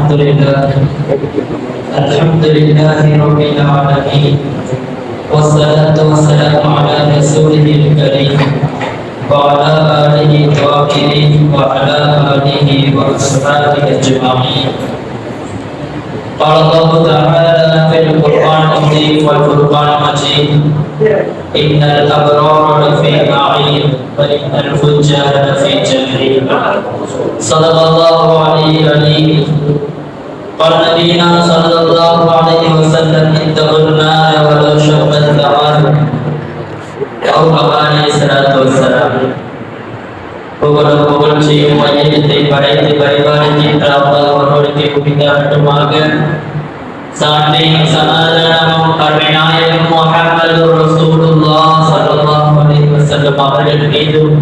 الحمد لله رب العالمين والصلاة والسلام على رسوله الكريم وعلى آله الطاهرين وعلى آله وأصحابه أجمعين. قال الله تعالى في القرآن العظيم والفرقان المجيد: إن الأبرار لفي نعيم وإن الفجار لفي جحيم. صدق الله عليه العليم. قال نبينا صلى الله عليه وسلم: اتقوا النار ولو شق الثمر. أو عليه الصلاة والسلام. புகழ்ச்சியும் மையத்தை படைத்து பரிபாலிக்கின்ற அல்லாஹ் ஒருவருக்கு உரித்தாகட்டுமாக. சாந்தியும் சமாதானமும் கருணைநாயகம் முஹம்மது ரசூலுல்லாஹ் ஸல்லல்லாஹு அலைஹி வஸல்லம் அவர்கள் மீதும்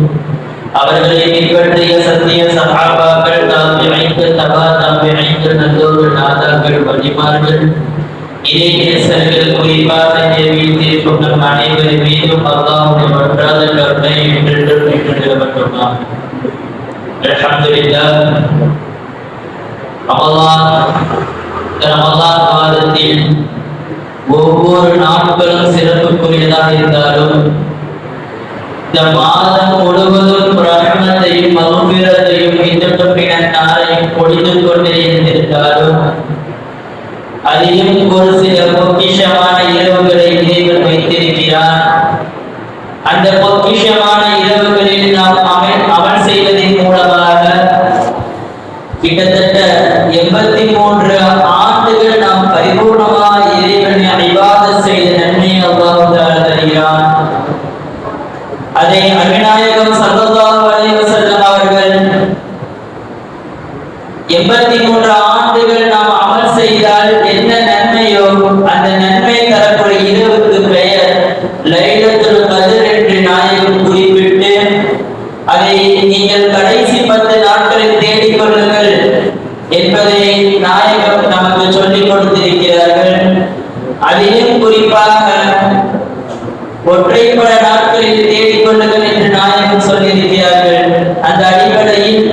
அவர்களை பின்பற்றிய சத்திய சஹாபாக்கள், தாபிஈன்கள், தபா தாபிஈன்கள், நல்லோர்கள், நாதாக்கள், வலிமார்கள், இறை நேசர்கள், குறிப்பாக வீட்டில் கொண்ட அனைவரின் மீதும் அல்லாஹ்வுடைய வற்றாத கருணை என்றென்றும் நிலவட்டுமாக. அல்ஹம்துலில்லாஹ். ரமலான் மாதத்தில் ஒவ்வொரு நாட்களும் சிறப்புக்குரியதாக இருந்தாலும் இந்த மாதம் முழுவதும் ரஹ்மத்தையும் மக்ஃபிரத்தையும் நாரையும் பொழிந்து கொண்டே இருந்திருந்தாலும் அதிலும் ஒரு சில பொக்கிஷமான இரவுகளை இறைவன் வைத்திருக்கிறான். அந்த பொக்கிஷமான இரவுகளில் நாம் அமல் செய்வதன் மூலமாக கிட்டத்தட்ட 83 ஆண்டுகள் நாம் பரிபூர்ணமாக இறைவனை இபாதத் செய்த நன்மையை அல்லாஹ் தஆலா தருகிறான். அதை நபிநாயகம் ஸல்லல்லாஹு அலைஹி வஸல்லம் அவர்கள் 83 ஆண்டுகள் நாம் அமல் செய்தால் என்ன நன்மையோ அந்த நன்மை தரக்கூடிய இரவுக்கு பெயர் லைலத்துல் கத்ர் என்று நாயகம் குறிப்பிட்டு, அதை நீங்கள் கடைசி 10 நாட்களில் தேடிக் கொள்ளுங்கள் என்பதை நாயகம் நமக்கு சொல்லிக் கொடுத்திருக்கிறார்கள். அதிலும் குறிப்பாக ஒற்றைப்பட நாட்களில் தேடிக் கொள்ளுங்கள் என்று நாயகம் சொல்லியிருக்கிறார்கள். அந்த அடிப்படையில்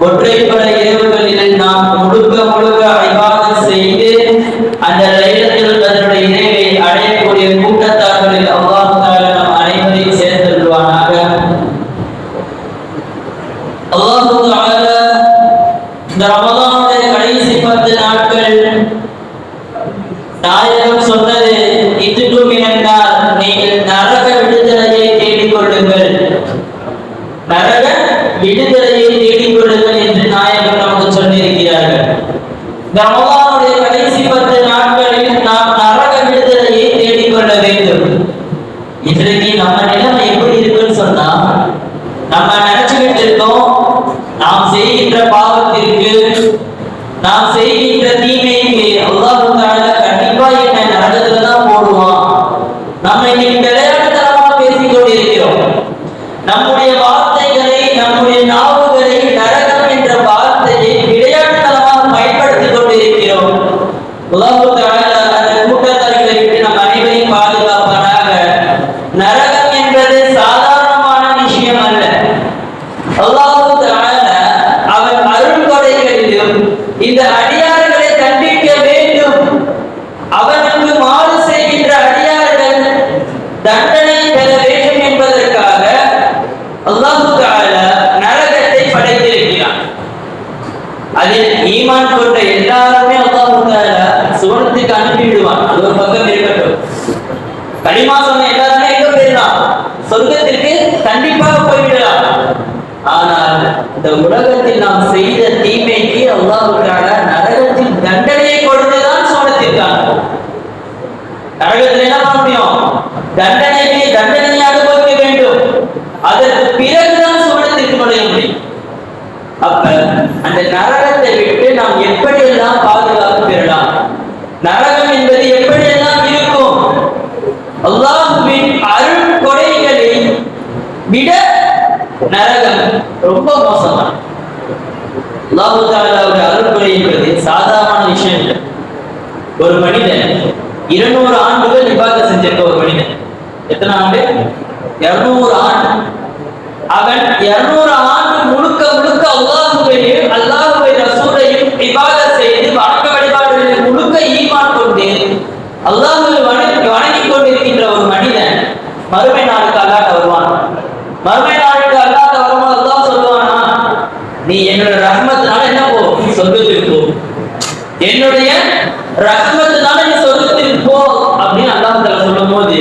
ஒற்றைப்பட இரவுகளில் நாம் முழுக்க இபாதத் செய்து அந்த லைலத்துல் கத்ருடைய இரவை அடையக்கூடிய கூட்டத்தார்களில் அல்லாஹ் தஆலா நம் அனைவரையும் சேர்த்தருள்வானாக. அல்லாஹ் தஆலா இந்த ரமலானுடைய கடைசி 10 நாட்கள் நாயகம் சொன்னது, இதுக்கு மினன்னார், நீங்கள் நரக விடுதலையை தேடிக் கொள்ளுங்கள், நரக விடுதலையை தேடிக் கொள்ளுங்கள் என்று நாயகம் நமக்கு சொல்லியிருக்கிறார்கள். ரமலானுடைய கடைசி 10 நாட்களில் நாம் நரக விடுதலையை தேடிக் கொள்ள வேண்டும். இன்றைக்கு நம்ம நிலைமை எப்படி இருக்குன்னு சொன்னா, நம்ம நினைச்சுக்கிட்டு இருக்கோம், நாம் செய்கின்ற பாவத்திற்கு, நாம் செய்கின்ற தீமைக்கு அல்லாஹ் தஆலா கண்டிப்பா என்ன நரகத்துல தான் போடுவான். நம்ம இன்னைக்கு விளையாட்டுத்தனமா பேசிக் கொண்டிருக்கிறோம். நம்முடைய வார்த்தைகளை, நம்முடைய நாவுகளை நரகம் என்ற வார்த்தையை விளையாட்டுத்தனமாக பயன்படுத்திக் கொண்டிருக்கிறோம். அல்லாஹ் தஆலா அந்த கூட்டத்தார்களை விட்டு நம் அனைவரையும் பாதுகாப்பானாக. நரகம் என்பது சாதாரணமான விஷயம் அல்ல. அல்லாஹ் தஆலா அவன் அருள் கொடைகளிலும் இந்த அடியார்களை தண்டிக்க வேண்டும். அவனுக்கு மாறு செய்கின்ற அடியார்கள் தண்டனை பெற வேண்டும் என்பதற்காக அல்லாஹ் தஆலா நரகத்தை படைத்திருக்கிறான். அதில் ஈமான் கொண்ட எல்லாருமே அல்லாஹ் தஆலா சுவனத்துக்கு அனுப்பிவிடுவான். அது ஒரு பக்கம் இருக்கட்டும். கலிமா சொன்ன எல்லாருமே எங்க போயிடலாம்? சொர்க்கத்திற்கு கண்டிப்பாக போய்விடலாம். ஆனால் இந்த உலகத்தில் நாம் செய்த தீமைக்கு அல்லாஹ் தஆலா நரகத்தில் தண்டனையை கொடுத்துதான் சுவனத்திற்கு அனுப்பும். நரகத்தில் என்ன பண்ண முடியும்? தண்டனையை அனுபவிக்க வேண்டும். அதற்கு பிறகுதான் சுவனத்திற்கு நுழைய முடியும். அப்ப அந்த நரகத்தை விட்டு நாம் எப்படியெல்லாம் பாதுகாப்பு பெறலாம்? நரகம் என்பது எப்படியெல்லாம் இருக்கும்? அல்லாஹ்வின் அருள் கொடைகளை விட நரகம் ரொம்ப மோசமான. அல்லாஹ் தஆலாவுடைய அருள் கொடை என்பது சாதாரண விஷயம் இல்லை. ஒரு மனிதன் 200 ஆண்டுகள் இபாதத் செஞ்சிருக்க ஒரு மனிதன். எத்தனை ஆண்டு? 200 ஆண்டு. அவன் 200 ஆண்டு முழுக்க அல்லாஹ்வையும் அல்லாஹ்வுடைய ரசூலையும் இபாதத் சொர்க்கத்துக்கு போ, என்னுடைய ரஹ்மத்துனால நீ சொர்க்கத்துக்கு போ அப்படின்னு அல்லாஹ் தஆலா சொல்லும் போது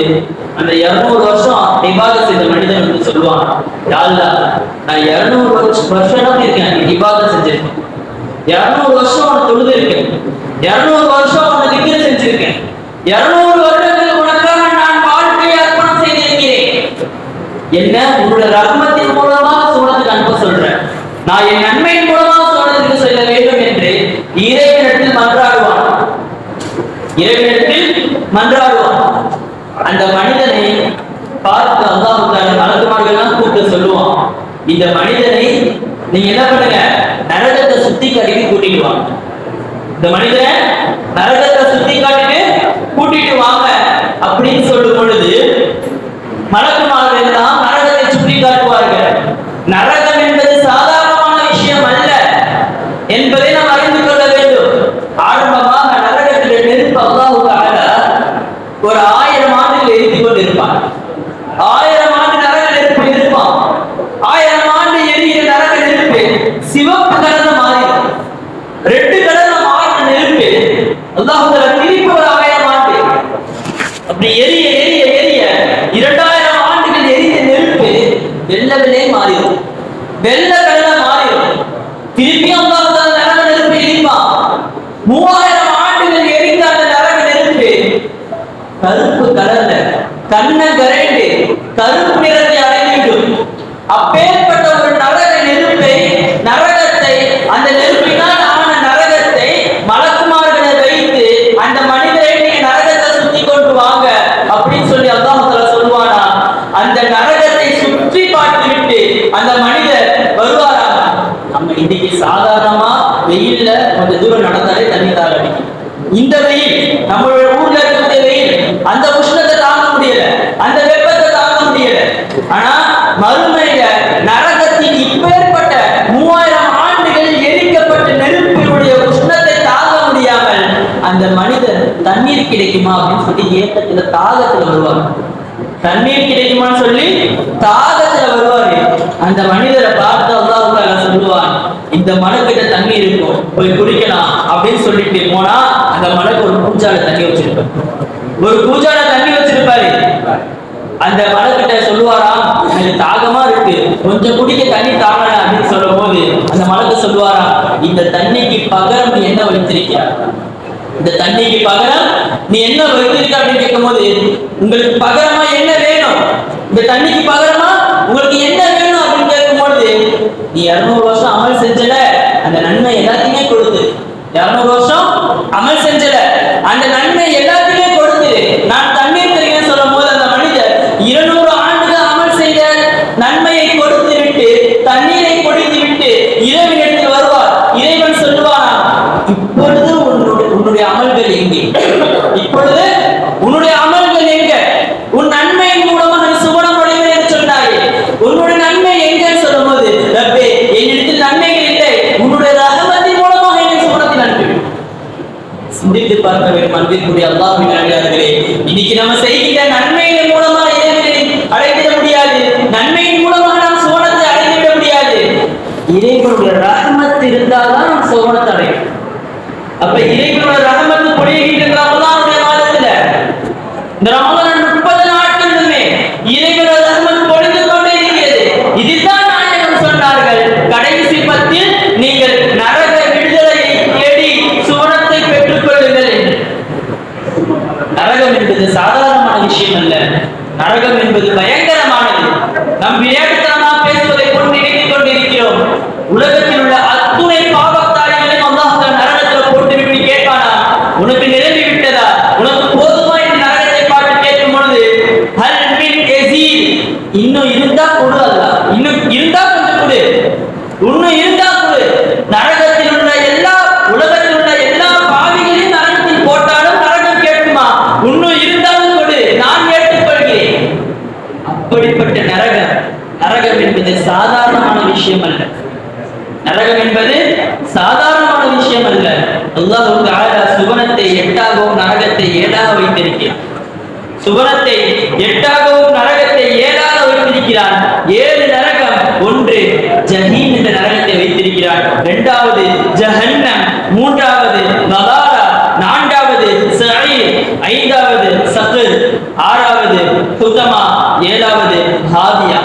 அந்த 200 வருஷம் இபாதத் செய்த மனிதன் வந்து சொல்லுவான், யா அல்லாஹ் நான் 200 வருஷம் இருக்கேன் இபாதத் செஞ்சிருக்கேன், 200 வருஷம் உனக்கு தொழுது இருக்கேன், 200 வருஷம் உனக்கு திக்ர் செஞ்சிருக்கேன், 200 வருடங்கள் உனக்காக நான் வாழ்க்கையை அர்ப்பணம் செய்திருக்கிறேன், என்ன உன்னோட ரஹ்மத்தின் மூலமா சுவனத்துக்கு அனுப்ப சொல்றேன், நான் என் நன்மையின் மூலமா சுவனத்துக்கு செல்ல வேண்டும் என்று இறைவனிடத்தில் மன்றாடுவான். இறைவனிடத்தில் மன்றாடுவான். அந்த மனிதனை பார்த்து அல்லாஹ் தஆலா மலக்குமார்கள்லாம் கூப்பிட்டு சொல்லுவான், இந்த மனிதனை நீங்க என்ன பண்ணுங்க, நரகத்தை சுத்தி காட்டிட்டு கூட்டிட்டு வாங்க. இந்த மனிதனை நரகத்தை சுத்தி காட்டிட்டு கூட்டிட்டு வாங்க அப்படின்னு சொல்லும் பொழுது மலக்குமார்கள் எல்லாம் நரகத்தை சுட்டி காட்டுவார்கள். நரகம் என்பது சாதாரணமான விஷயம் அல்ல என்பதை நாம் அறிந்து கொள்ள வேண்டும். ஆரம்பமாக நரகத்தில் நெருப்பு அல்லாஹ் தஆலா ஒரு 1000 ஆண்டுகள் எரிந்து கொண்டிருப்பான். 1000 ஆண்டு நரக நெருப்பு இருப்பான். 1000 ஆண்டு எரிகிற நரக நெருப்பு சிவப்பு கலர்ல மாறிடும். ரெட் கலர்ல மாறின நெருப்பு அல்லாஹ் தஆலா திருப்பி ஒரு 1000 ஆண்டு அப்படி எரிய எரிய எரிய 2000 ஆண்டுகள் எரிந்த நெருப்பு வெள்ளை மாறிடும். வெள்ளை கலர்ல மாறிடும். திருப்பி அல்லாஹ் தஆலா நரக நெருப்பு எரிப்பான். 3000 ஆண்டுகள் எரிந்த அந்த நரக நெருப்பு கருப்பு கலர்ல கண்ண கரைந்து கருப்பு நிறத்தை அடைந்துவிடும். அப்பேற்பட்ட ஒரு நரக நெருப்பை, நரகத்தை, அந்த நெருப்பினால் ஆன நரகத்தை மலக்குமார்களை வைத்து அந்த மனிதரை நீங்க நரகத்தை சுத்தி கொண்டு வாங்க அப்படின்னு சொல்லி அல்லாஹ் தஆலா சொல்வானா. அந்த நரகத்தை சுற்றி பார்த்துவிட்டு அந்த மனிதர் வருவாராம். நம்ம இன்னைக்கு சாதாரணமா வெயில்ல கொஞ்சம் தூரம் நடந்தாலே தண்ணி தாகம் அடிக்கும். இந்த வெயில் நம்மளுடைய ஊர்ல இருக்கக்கூடிய வெயில் அந்த உஷ்ணத்தை தாங்க முடியல, அந்த வெப்பத்தை தாங்க முடியல. ஆனா மறுமையில நரகத்தின் இப்பேற்பட்ட 3000 ஆண்டுகள் எரிக்கப்பட்ட நெருப்பினுடைய உஷ்ணத்தை தாங்க முடியாமல் அந்த மனிதர் தண்ணீர் கிடைக்குமா அப்படின்னு சொல்லி ஏக்கத்துல தாகத்துல வருவார். தண்ணீர் கிடைக்குமான்னு சொல்லி தாகத்துல வருவாரு. அந்த மனிதரை பார்த்து அல்லாஹ் தஆலா சொல்லுவான், இந்த மலைக்கிட்ட தண்ணி இருக்கும், போய் குடிக்கலாம் அப்படின்னு சொல்லிட்டு போனா அந்த மலைக்கு ஒரு பூஜால தண்ணி வச்சிருப்பாரு. ஒரு பூஜால தண்ணி வச்சிருப்பாரு. அந்த மலைக்கிட்ட சொல்லுவாராம், எனக்கு தாகமா இருக்கு, கொஞ்சம் குடிக்க தண்ணி தாங்கல அப்படின்னு சொல்லும் போது அந்த மலைக்கு சொல்லுவாராம், இந்த தண்ணிக்கு பகரம் நீ என்ன வைத்திருக்கிறார், இந்த தண்ணிக்கு பகரம் நீ என்ன வைத்திருக்க அப்படின்னு கேட்கும் போது, உங்களுக்கு பகரமா என்ன வேணும், இந்த தண்ணிக்கு பகரமா உங்களுக்கு என்ன வேணும் அப்படின்னு கேட்கும்போது, நீ 200 வருஷம் அமல் செஞ்சல அந்த நன்மை எல்லாத்தையுமே கொடுத்து, 200 வருஷம் அமல் செஞ்சல அந்த நன்மை எல்லாத்தையுமே கொடுத்து நான் தண்ணீர் தருகிறேன் சொல்லும் போது அந்த மனிதர் 200 ஆண்டுகள் அமல் செய்த நன்மையை கொடுத்து விட்டு தண்ணீரை கொடுத்து விட்டு இறைவனிடத்தில் வருவார். இறைவன் சொல்லுவார், இப்பொழுது உன்னுடைய அமல்கள் எங்கே, இப்பொழுது உன்னுடைய அமல்கள் எங்க, உன் நன்மையின் மூலமா நீ சுவனம் அடைவேன் என்று சொன்னாயே, உன்னுடைய நன்மை எங்கன்னு சொல்லும் போது, ரப்பே என்னிடத்தில் நன்மைகள் இல்லை, உன்னுடைய ரஹமத்தின் மூலமாக என்னை சுவனத்தில் அனுப்பிவிடு. சிந்தித்து பார்க்க வேண்டும் அன்பிற்குரிய அல்லாஹ்வின் அடியார்களே. இன்னைக்கு நம்ம செய்கின்ற நன்மையின் மூலமா இறைவனை அடைந்திட முடியாது, நன்மையின் மூலமாக நாம் சுவனத்தை அடைந்துவிட முடியாது. இறைவனுடைய ரஹமத் இருந்தால்தான் நாம் சுவனத்தை அடையும். அப்ப இறைவனுடைய ரஹமத் பொழிகின்ற ரமலானுடைய மாதத்துல, இந்த ரமலான் 30 நாட்களுமே இறைவனுடைய ரஹமத் பொழிந்து கொண்டே இருக்கிறது. இதுதான் நாயகம் சொன்னார்கள், கடைசி 10 நீங்கள் நரக விடுதலையை தேடி சுவனத்தை பெற்றுக் கொள்ளுங்கள் என்று. நரகம் என்பது சாதாரணமான விஷயம் அல்ல, நரகம் என்பது பயங்கரமானது. நம் விளையாட்டுத்தனமா பேசுவதை கொண்டு நினைத்துக் கொண்டிருக்கிறோம். உலகத்தில் உள்ள அத்துணை பாவத்தாரிகளையும் அல்லாஹ் நரகத்துல போட்டுவிட்டு கேட்பானா, உனக்கு நிரம்பி விட்டதா, உனக்கு போதுமா என்று நரகத்தை பார்த்து கேட்கும் பொழுது, ஹல் மின் யஸீத், இன்னும் இருந்தா கொடு அல்லாஹ், இன்னும் இருந்தா கொஞ்சம் கொடு, இன்னும் இருந்தா கொடு. நரகத்தில் உள்ள எல்லா, உலகத்தில் உள்ள எல்லா பாவிகளையும் நரகத்தில் போட்டாலும் நரகம் கேட்குமா, இன்னும் இருந்தாலும் கொடு, நான் ஏற்றுக்கொள்கிறேன். அப்படிப்பட்ட நரகம், நரகம் என்பது சாதாரணமான விஷயம் அல்ல, நரகம் என்பது சாதாரணமான விஷயம் அல்ல. அல்லாஹ் தஆலா சுவனத்தை 8ஆகவும் நரகத்தை 7ஆக வைத்திருக்கிறார். சுவனத்தை 8ஆகவும் நரகத்தை 7ஆக வைத்திருக்கிறான். 7 நரகம், ஒன்று ஜஹீம் என்ற நரகத்தை வைத்திருக்கிறான், இரண்டாவது ஜஹன்னம் ஹுஜர், 6வது ஹுதமா, 7வது ஹாதியா.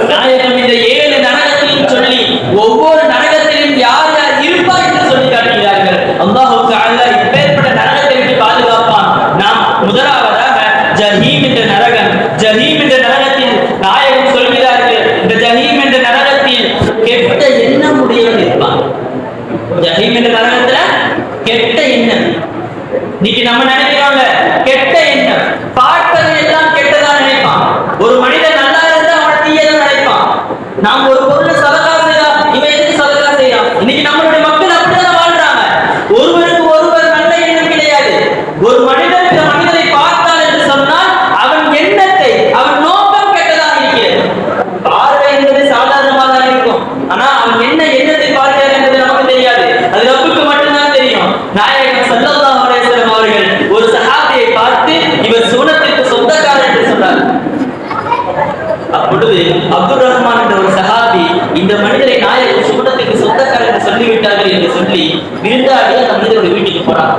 நாயகம் இந்த 7 நரகத்தையும் சொல்லி ஒவ்வொரு நரகத்திலும் யார் யார் இருப்பார் என்று சொல்லி காட்டுகிறார்கள். அல்லாஹ் தஆலா இப்பேற்பட்ட நரகத்தை விட்டு பாதுகாப்பான். நாம் முதலாவதாக ஜஹீம் என்ற நரகம், ஜஹீம் என்ற நரகத்தில் நாயகம் சொல்கிறார்கள், இந்த ஜஹீம் என்ற நரகத்தில் கெட்ட எண்ணம் உடையவன் இருப்பான். ஜஹீம் என்ற நரகத்துல கெட்ட எண்ணம். இன்னைக்கு நம்ம நினைக்கிறோம்ல கெட்ட எண்ணம், பார்ப்பது எல்லாம் கெட்டதா நினைப்பான். ஒரு மனிதன் நல்லா இருந்தா அவன் தீயதான் நினைப்பான். நாம் ஒரு பொருளை சதகா செய்யலாம், இவன் எதுக்கு சதகா செய்யலாம்? இன்னைக்கு நம்மளுடைய மக்கள் அப்படிதான் வாழ்றாங்க. ஒருவருக்கு ஒருவர் நல்ல எண்ணம் கிடையாது. ஒரு மனிதன் இந்த மனிதனை பார்த்தால் என்று சொன்னால் அவன் எண்ணத்தை, அவன் நோக்கம் கெட்டதாக இருக்கிறது. பார்வை என்பது சாதாரணமாக தான் இருக்கும், ஆனா அவன் என்ன எண்ணத்தை பார்க்கிறார் என்பது நமக்கு தெரியாது. அது ரப்புக்கு மட்டும்தான் தெரியும். நாயகம் ஸல்லல்லாஹு அலைஹி வஸல்லம் அவர்கள் ஒரு சஹாபியை பார்த்து இவர் சுவனத்திற்கு சொந்தக்காரர் என்று சொன்னார். அப்பொழுது அப்துல் ரஹ்மான் என்ற ஒரு சஹாபி இந்த மனிதரை நாயகம் சுவனத்திற்கு சொந்தக்காரர் என்று சொல்லிவிட்டார்கள் என்று சொல்லி விருந்தாடியா அந்த மனிதருடைய வீட்டுக்கு போறாங்க.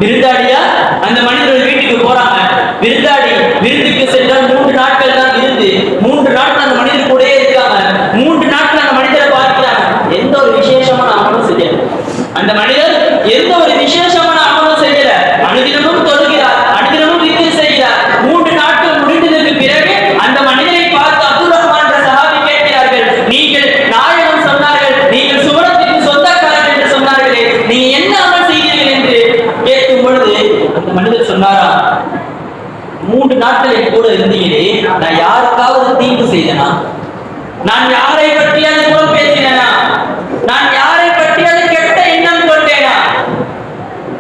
விருந்தாடியா அந்த மனிதருடைய வீட்டுக்கு போறாங்க. விருந்தாடி விருந்துக்கு சென்றால் 3 நாட்கள் தான் இருந்து 3 நாட்கள் அந்த மனிதர் கூடயே இருக்காங்க. 3 நாட்கள் அந்த மனிதரை பார்க்கிறாங்க. எந்த ஒரு விசேஷமான அமலும் செய்யல. அந்த மனிதர் எந்த ஒரு விசேஷமான அமலும் செய்யல. அனுதினமும் தொழுகிறார், அனுதினமும் திக்ர் செய்கிறார். 3 நாட்கள் முடிந்ததற்கு பிறகு அந்த மனிதரை பார்த்து அப்துல் ரஹ்மான் என்ற சஹாபி கேட்கிறார்கள், நீங்கள் நாயகம் சொன்னார்கள் நீங்கள் சுவனத்திற்கு சொந்தக்காரர் என்று சொன்னார்களே, நீங்க என்ன அமல் செய்தீர்கள் என்று கேட்கும் பொழுது அந்த மனிதர் சொன்னாரா, 3 நாட்கள் என் கூட இருந்தீங்களே, நான் யாருக்காவது தீங்கு செய்தனா? நான் யாரை பற்றியாவது புறம் பேசினேனா? நான் யாரை பற்றியாவது கெட்ட எண்ணம் கொண்டேனா?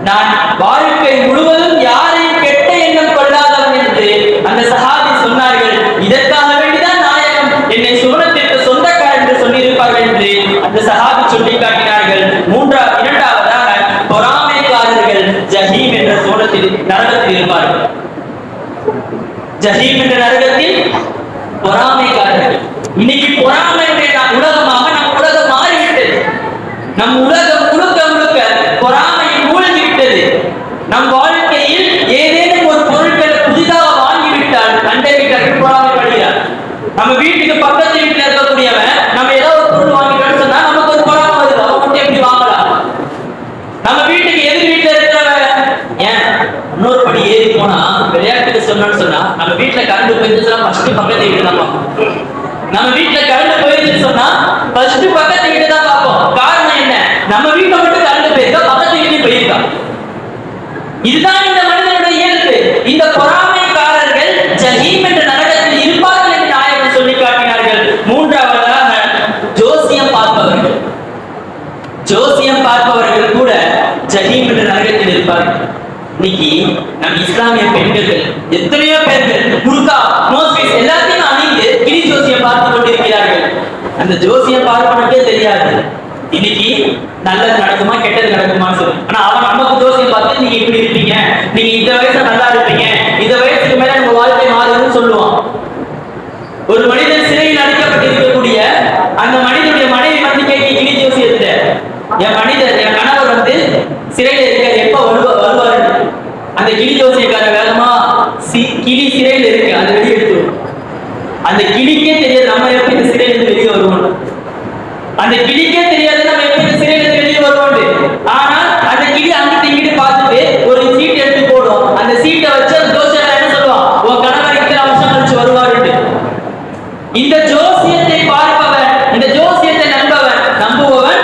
நான் வாழ்க்கை முழுவதும் யாரையும் கெட்ட எண்ணம் கொள்ளாதவன் என்று அந்த சஹாபி சொன்னார்கள். இதற்காக வேண்டிதான் நாயகம் என்னை சுவனத்திற்கு சொந்தக்காரர் என்று சொல்லியிருப்பார்கள் என்று அந்த சஹாபி சொல்லி காட்டினார்கள். இரண்டாவதாக பொறாமைக்காரர்கள் ஜஹீம் என்ற சுவனத்தில் நரகத்தில் இருப்பார்கள். ஜஹீம் என்ற நரகத்தில் பொறாமைக்காரர்கள். இன்னைக்கு பொறாமை உலகமாக நம் உலகம் மாறிவிட்டது. நம் உலகம் முழுக்க முழுக்க பொறாமையில் மூழ்கிவிட்டது. நம் வாழ்க்கையில் ஏதேனும் ஒரு பொருட்களை புதிதாக வாங்கிவிட்டால் அண்டை வீட்டர்கள் பொறாமைப்படுகிறார். நம்ம வீட்டுக்கு பக்கத்து வீட்டில் இருக்கக்கூடியவன் நம்ம ஏதோ ஒரு பொருள் வாங்கிட்டோம்னு சொன்னா நமக்கு ஒரு பொறாமை வருது, அவன் மட்டும் எப்படி வாங்கலாம்? நம்ம வீட்டுக்கு எதிர் வீட்டுல இருக்கிறவன் ஏன் இன்னொரு படி ஏறி போனா விளையாட்டுக்கு சொன்னோம்னு சொன்னா நம்ம வீட்டுல கரண்ட் போயிருந்துச்சுன்னா ஃபர்ஸ்ட் பக்கத்து வீட்டு தான் பார்ப்போம். நம்ம வீட்டுல கரண்ட் போயிருச்சுன்னு சொன்னா ஃபர்ஸ்ட் பக்கத்து வீட்டு தான் பார்ப்போம். காரணம் என்ன? நம்ம வீட்டை மட்டும் கரண்ட் போயிருக்கா, பக்கத்து வீட்டையும் போயிருக்கா. இதுதான் இந்த மனிதனுடைய இயல்பு. இந்த பொறாமைக்காரர்கள் ஜஹீம் என்ற நரகத்தில் இருப்பார்கள் என்று நாயகம் சொல்லி காட்டினார்கள். மூன்றாவதாக ஜோசியம் பார்ப்பவர்கள். ஜோசியம் பார்ப்பவர்கள் கூட ஜஹீம் என்ற நரகத்தில் இருப்பார்கள். இன்னைக்கு நம் இஸ்லாமிய பெண்கள் எத்தனையோ பேர்கள் குர்கா, நோஸ்பீஸ் எல்லாத்தையும் அணிந்து கிளி ஜோசியம் பார்த்து கொண்டிருக்கிறார்கள். அந்த ஜோசியம் பார்ப்பதற்கே தெரியாது இன்னைக்கு நல்லது நடக்குமா கெட்டது நடக்குமான்னு சொல்லி. ஆனா அவன் நமக்கு ஜோசியம் பார்த்து நீங்க இப்படி இருப்பீங்க, நீங்க இந்த வயசுல நல்லா இருப்பீங்க, இந்த வயசுக்கு மேல உங்க வாழ்க்கை மாறுதுன்னு சொல்லுவான். ஒரு மனிதன் சிறையில் அடைக்கப்பட்டிருக்கக்கூடிய அந்த மனிதனுடைய மனைவி வந்து கேட்க கிளி ஜோசியத்துல, என் கணவர் வந்து சிறையில் இருக்க எப்ப வருவாரு? அந்த கிளி ஜோசியக்கார வேகமா கிளி சிறையில் இருக்கு அதை வெளியெடுத்து, அந்த கிளிக்கே தெரியாது நம்ம எப்ப இந்த சிறையிலிருந்து வெளியே வருவோம். அந்த கிளிக்கே தெரியாது நம்ம எப்ப இந்த சிறையிலிருந்து வெளியே வருவோம். ஆனால் அந்த கிளி அங்கிட்டு இங்கிட்டு பார்த்துட்டு ஒரு சீட் எடுத்து போடும். அந்த சீட்டை வச்சு அந்த ஜோசியக்காரர் என்ன சொல்லுவான், உன் கணவர் இத்தனை வருஷம் கழிச்சு வருவாரு. இந்த ஜோசியத்தை பார்ப்பவன், இந்த ஜோசியத்தை நம்புபவன்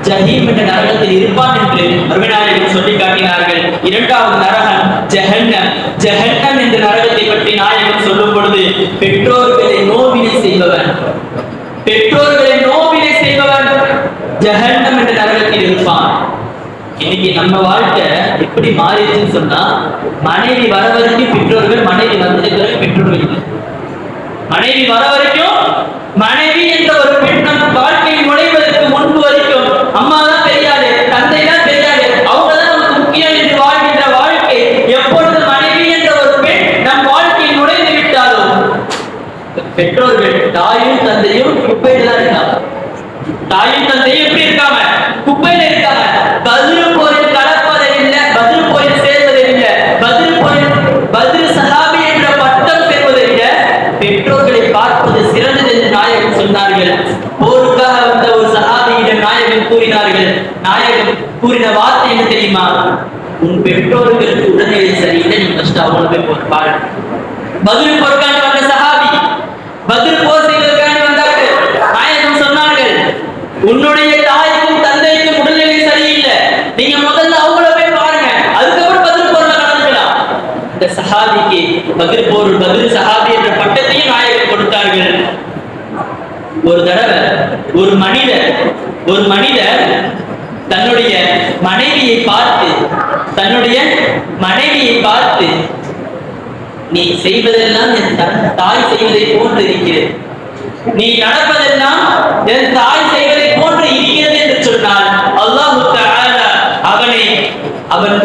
ஜஹீம் என்ற நரகத்தில் இருப்பான் என்று அருமைநாயகம் சொல்லி காட்டினார்கள். இரண்டாவது நரகம் ஜஹன்னம். ஜஹன்னம் என்ற நரகத்தை பற்றி நாயகம் சொல்லும் பொழுது பெற்றோர்களை நோவினை செய்பவன், பெற்றோர்களை நோவினை செய்பவன் ஜஹன்னம் என்ற நரகத்தில் இருப்பான். இன்னைக்கு நம்ம வாழ்க்கை எப்படி மாறிடுச்சுன்னு சொன்னா, மனைவி வர வரைக்கும் பெற்றோர்கள், மனைவி வந்ததுக்கு பெற்றோர்கள் இல்லை. மனைவி வர வரைக்கும் மனைவி என்ற ஒரு பெண் நம் வாழ்க்கையில் நுழைவதற்கு முன்பு வரைக்கும் அம்மா தான் பெரியாரு, தந்தை தான் பெரியாரு, அவங்க தான் நமக்கு முக்கியம் என்று வாழ்கின்ற வாழ்க்கை. எப்பொழுது மனைவி என்ற ஒரு பெண் நம் வாழ்க்கையில் நுழைந்து விட்டாலும் பெற்றோர்கள் தாயும் தந்தையும் குப்பையில தான் இருக்காங்க. தாயும் தந்தையும் எப்படி இருக்காங்க? குப்பையில இருக்காங்க. பதில் போரில் கலப்பதை இல்லை, பதில் போரில் சேர்வதை இல்லை, பதில் நாயகம் கூறின வார்த்தை என்ன தெரியுமா? உன் பெற்றோர்களுக்கு உடல்நிலை சரியில்லை, நீ ஃபர்ஸ்ட் அவங்கள போய் பாரு. பதில் போர்க்காண்டி வந்த சஹாபி பதில் போர் செய்வதற்காண்டி வந்தார்கள். நாயகம் சொன்னார்கள், உன்னுடைய தாய்க்கும் தந்தைக்கும் உடல்நிலை சரியில்லை, நீங்க முதல்ல அவங்கள போய் பாருங்க, அதுக்கப்புறம் பதில் போர்ல கலந்துக்கலாம். இந்த சஹாபிக்கு பதில் சஹாபி என்ற பட்டத்தையும் நாயகம் கொடுத்தார்கள். ஒரு தடவை ஒரு மனிதர் தன்னுடைய மனைவியை பார்த்து நீ செய்வதெல்லாம் என் தாய் செய்வதை போன்று இருக்கிறது, நீ நடப்பதெல்லாம் என் தாய் செய்வதை போன்று இருக்கிறது என்று சொன்னால் அல்லாஹ் தஆலா அவன்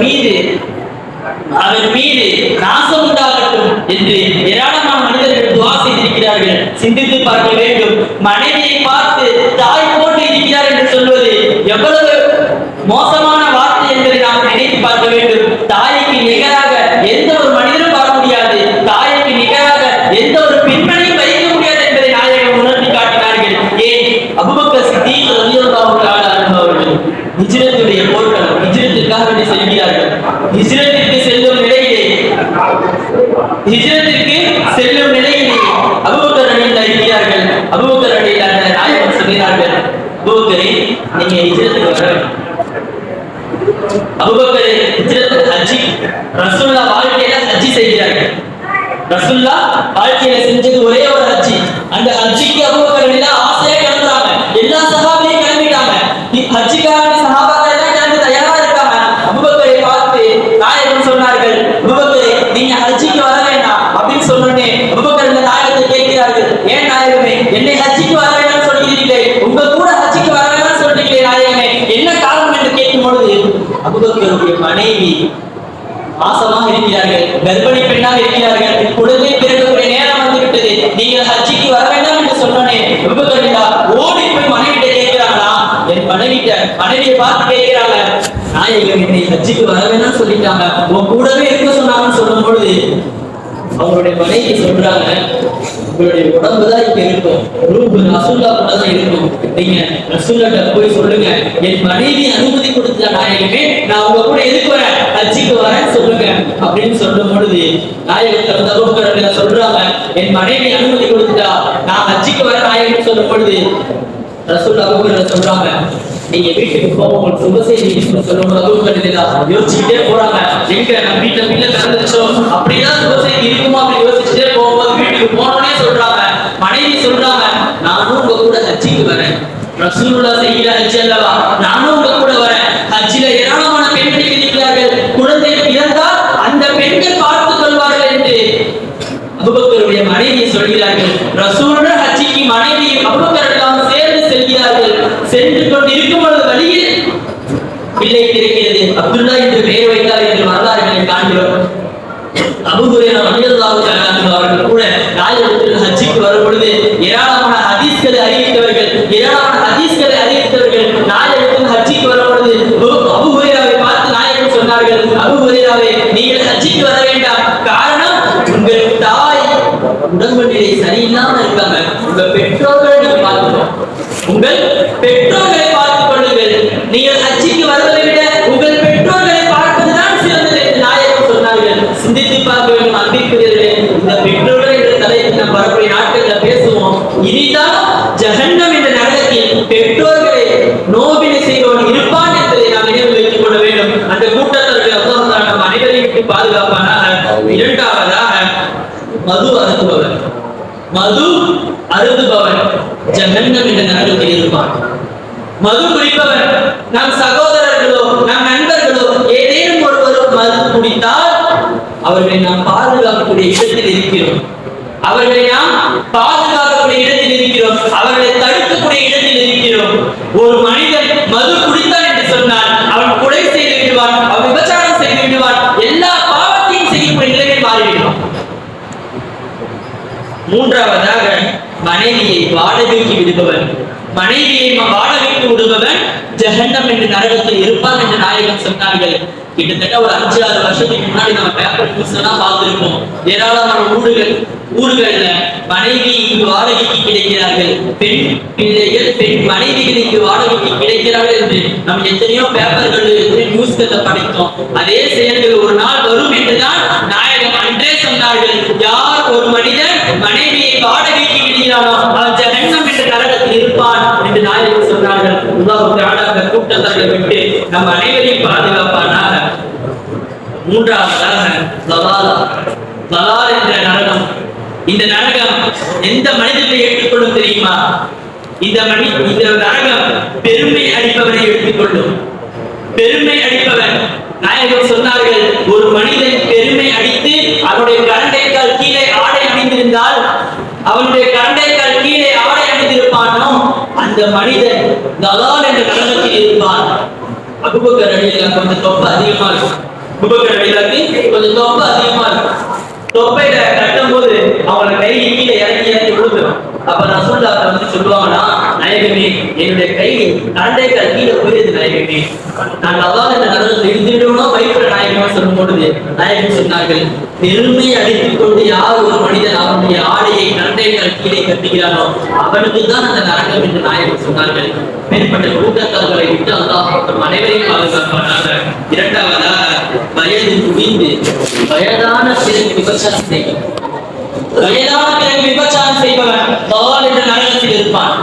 மீது நாசம் உண்டாகட்டும் என்று ஏராளமான மனிதர்கள் துஆ செய்திருக்கிறார்கள். சிந்தித்து பார்க்க வேண்டும். மனைவியை பார்த்து தாய் போன்று இருக்கிறார் என்று சொல்வது எவ்வளவு மோசமான வார்த்தை என்பதை நாம் நினைத்து பார்க்க வேண்டும். தாய்க்கு நிகராக எந்த ஒரு மனிதனும் வர முடியாது, தாய்க்கு நிகராக எந்த ஒரு பெண்மணியும் வைக்க முடியாது என்பதை நாயகம் உணர்த்தி காட்டினார்கள். ஏன்? அபூபக்கர் சித்தீக் ரலியல்லாஹு தஆலா அன்ஹு அவர்கள் ஹிஜ்ரத்துடைய போர்க்களம், ஹிஜ்ரத்திற்காக வேண்டி செல்கிறார்கள். ஹிஜ்ரத்திற்கு செல்லும் நிலையிலே அபூபக்கர் ரலியல்லாஹு இருக்கிறார்கள். அபூபக்கர் ரலியல்லாஹு நாயகம் சொல்கிறார்கள், அபூபக்கரே நீங்க ஹிஜ்ரத்துக்கு வர வேண்டும். அபூபக்கர் ஹிஜ்ரத் ஹஜ்ஜி ரசூலுல்லாஹ் வாழ்க்கையில ஹஜ்ஜி செய்கிறார்கள். ரசூலுல்லாஹ் வாழ்க்கையில செஞ்சது ஒரே ஒரு ஹஜ்ஜி. அந்த ஹஜ்ஜிக்கு அபூபக்கர் எல்லாம் ஆசையா கிளம்புறாங்க. எல்லா சஹாபியும் கிளம்பிட்டாங்க. ஹஜ்ஜிக்காக சஹாபாக்கள் எல்லாம் கிளம்பி தயாரா இருக்காங்க. அபூபக்கரை பார்த்து நாயகம் சொன்னார்கள், அபூபக்கரே நீங்க ஹஜ்ஜிக்கு வர வேண்டாம் அப்படின்னு சொன்னோடனே அபூபக்கர் இந்த நாயகத்தை கேட்கிறார்கள், ஏன் நாயகமே என்னை ஹஜ்ஜிக்கு வர வேண்டாம் சொல்கிறீர்களே, உங்க கூட ஹஜ்ஜிக்கு வர வேண்டாம் சொல்றீங்களே நாயகமே, என்ன காரணம் என்று கேட்கும் பொழுது அபூபக்கருடைய மனைவி மாசமாக இருக்கிறார்கள், கர்ப்பிணி பெண்ணாக இருக்கிறார்கள், குழந்தை பிறக்கக்கூடிய நேரம் வந்து விட்டது, நீங்கள் ஹஜ்ஜிக்கு வர வேண்டாம் என்று சொன்னோனே அபூபக்கர் ஓடி போய் மனைவிட்ட கேட்கிறாங்களா, என் மனைவியை பார்த்து கேட்கிறாங்க, நாயகம் என்னை ஹஜ்ஜிக்கு வர வேண்டாம் சொல்லிட்டாங்க, உன் கூடவே இருக்க சொன்னாங்கன்னு சொல்லும் பொழுது அவங்களுடைய மனைவி சொல்றாங்க, உங்களுடைய உடம்புதான் இப்ப இருக்கும், ரூபு ரசூல்லா கூட தான் இருக்கும், நீங்க ரசூல்லாட்ட போய் சொல்லுங்க, என் மனைவி அனுமதி கொடுத்த நாயகமே நான் உங்க கூட எதுக்கு வரேன், ஹஜ்ஜிக்கு வரேன்னு சொல்லுங்க அப்படின்னு சொல்லும் பொழுது நாயகத்துல அபூபக்கர் சொல்றாங்க, என் மனைவி அனுமதி கொடுத்துட்டா நான் ஹஜ்ஜிக்கு வர நாயகம்னு சொல்லும் பொழுது ரசூல்லா அபூபக்கர் சொல்றாங்க, நீங்க வீட்டுக்கு போக உங்களுக்கு சுப செய்தி சொல்லும்போது அபூபக்கர் யோசிச்சுட்டே போறாங்க, எங்க நம்ம வீட்டுல கலந்துச்சோ அப்படிதான் சுப செய்தி இருக்குமா அப்படின்னு யோசிச்சுட்டே போகும்போது வீட்டுக்கு போனோடனே சொல்றாங்க, மனைவி சொல்றாங்க, நானும் உங்க கூட ஹஜ்ஜிக்கு வரேன், ரசூலுல்லாஹ் செய்கிற ஹஜ் அல்லவா, நானும் உங்க கூட வரேன், ஹஜ்ஜில ஏராளமான பெண்கள் இருக்கிறார்கள், குழந்தை பிறந்தால் அந்த பெண்கள் பார்த்துக் கொள்வார்கள் என்று அபூபக்கருடைய மனைவி சொல்கிறார்கள். ரசூலுல்லாஹ் ஹஜ்ஜிக்கு மனைவி அபூபக்கர் எல்லாம் சேர்ந்து செல்கிறார்கள். சென்று கொண்டிருக்கும் பொழுது வழியில் பிள்ளை பிறக்கிறது. அப்துல்லா என்று பெயர் வைத்தார் என்று வரலாறுகளை காண்கிறோம். அபூ ஹுரைரா ரலியல்லாஹு தஆலா அன்ஹு அவர்கள் கூட நாயகத்தில் ஹஜ்ஜிக்கு வரும் பொழுது ஏராளமான ஹதீஸ்களை அறிவித்தவர்கள் நாயகத்தில் ஹஜ்ஜிக்கு வரும் பொழுது அபூ ஹுரைராவை பார்த்து நாயகம் சொன்னார்கள், அபூ ஹுரைராவே நீங்கள் ஹஜ்ஜிக்கு வர வேண்டாம், காரணம் உங்கள் தாய் உடம்பு நிலை சரியில்லாம இருக்காங்க, உங்கள் பெற்றோர்களை நீங்க பார்த்துக்கணும், உங்கள் பெற்றோர்களை பார்த்துக் கொள்ளுங்கள், நீங்கள் ஹஜ்ஜிக்கு வருவதை விட உங்கள் பெற்றோர்களை பார்ப்பதுதான் சிறந்தது என்று நாயகம் சொன்னார்கள். சிந்தித்து பார்க்க வேண்டும் அன்பிற்குரியவர்களே. இந்த பெற்றோர்கள் என்ற தலைப்பில் நாம் வரக்கூடிய நாட்களில் பேசுவோம். இனிதான் ஜஹன்னம் என்ற நரகத்தில் பெற்றோர்களை நோவினை செய்தவன் இருப்பான் என்பதை நாம் நினைவு வைத்துக் கொள்ள வேண்டும். அந்த கூட்டத்தர்கள் அல்லாஹ் நம் அனைவரையும் விட்டு பாதுகாப்பானாக. இரண்டாவதாக மது அருந்துபவன் ஜஹன்னம் என்ற நரகத்தில் இருப்பான். மது குடிப்பவன் நம் சகோதரர்களோ நம் நண்பர்களோ ஏதேனும் ஒருவர் மது குடித்தால் அவர்களை நாம் பாதுகாக்கக்கூடிய இடத்தில் இருக்கிறோம், அவர்களை தடுக்கக்கூடிய இடத்தில் இருக்கிறோம். ஒரு மனிதன் மது குடித்தான் என்று சொன்னால் அவன் கொலை செய்து விடுவான், அவன் விபச்சாரம் செய்து விடுவான், எல்லா பாவத்தையும் செய்யக்கூடிய நிலையில் மாறிவிடுவான். மூன்றாவதாக மனைவியை வாடகைக்கு விடுபவன் ஜஹன்னம் என்ற நரகத்தில் இருப்பான் என்று நாயகம் சொன்னார்கள். கிட்டத்தட்ட ஒரு 5-6 வருஷத்துக்கு முன்னாடி நம்ம பேப்பர் நியூஸ் எல்லாம் பார்த்திருப்போம். ஏராளமான ஊர்கள்ல மனைவி இங்கு வாடகைக்கு கிடைக்கிறார்கள், பெண் பிள்ளைகள் பெண் மனைவிகள் இங்கு வாடகைக்கு கிடைக்கிறார்கள் என்று நம்ம எத்தனையோ பேப்பர்கள் நியூஸ்களை படித்தோம். அதே செயல்கள் ஒரு நாள் வரும் என்றுதான் நாயகம் அன்றே சொன்னார்கள். யார் ஒரு மனிதன் மனைவியை வாடகைக்கு விடுகிறானோ அவன் ஜஹன்னம் என்ற நரகத்தில் இருப்பான் என்று நாயகம் சொன்னார்கள். அல்லாஹ் தஆலா அந்த கூட்டத்தை விட்டு நம் அனைவரையும் பாதுகாப்பானாக. மூன்றாவதாக லலால் என்ற நரகம். இந்த நரகம் எந்த மனிதனை ஏற்றுக்கொள்ளும் தெரியுமா? இந்த நரகம் பெருமை அடிப்பவனை எடுத்துக்கொள்ளும். பெருமை அடிப்பவன் நாயகம் சொன்னார்கள், ஒரு மனிதன் பெருமை அடித்து அவனுடைய கரண்டைக்கால் கீழே ஆடை அணிந்திருந்தால், அவனுடைய கரண்டைக்கால் கீழே ஆடை அணிந்திருப்பானோ அந்த மனிதன் லலால் என்ற நரகத்தில் இருப்பான். அபூபக்கர் ரலியல்லாஹு கொஞ்சம் தொப்பை அதிகமா இருக்கும். அபூபக்கர் ரலியல்லாஹு கொஞ்சம் தொப்பை அதிகமா இருக்கும். தொப்பையில கட்டும் போது அவங்கள கை கீழே இறங்கி விழுந்துடும். அப்ப ரசூலுல்லாஹ் வந்து சொல்லுவாங்கன்னா, நாயகமே என்னுடைய கை கரண்டைக்கால் கீழே போயிருது நாயகமே, நான் லலால் என்ற நரகத்தில் இருந்துவிடுவோம்னா பயப்பட நாயகமா சொல்லும் பொழுது நாயகம் சொன்னார்கள், பெருமை அடித்துக் கொண்டு யார் ஒரு மனிதன் அவனுடைய ஆடையை கரண்டைக்கால் கீழே கட்டுகிறானோ அவனுக்கு தான் அந்த நரகம் என்று நாயகம் சொன்னார்கள். மேற்பட்ட கூட்டத்தவர்களை விட்டு அல்லாஹ் அனைவரையும் பாதுகாப்பானாக. இரண்டாவதாக வயது முதிர்ந்து வயதான பிறகு விபச்சாரம் செய்யும். வயதான பிறகு விபச்சாரம் செய்பவன் லலால் என்ற நரகத்தில் இருப்பான்.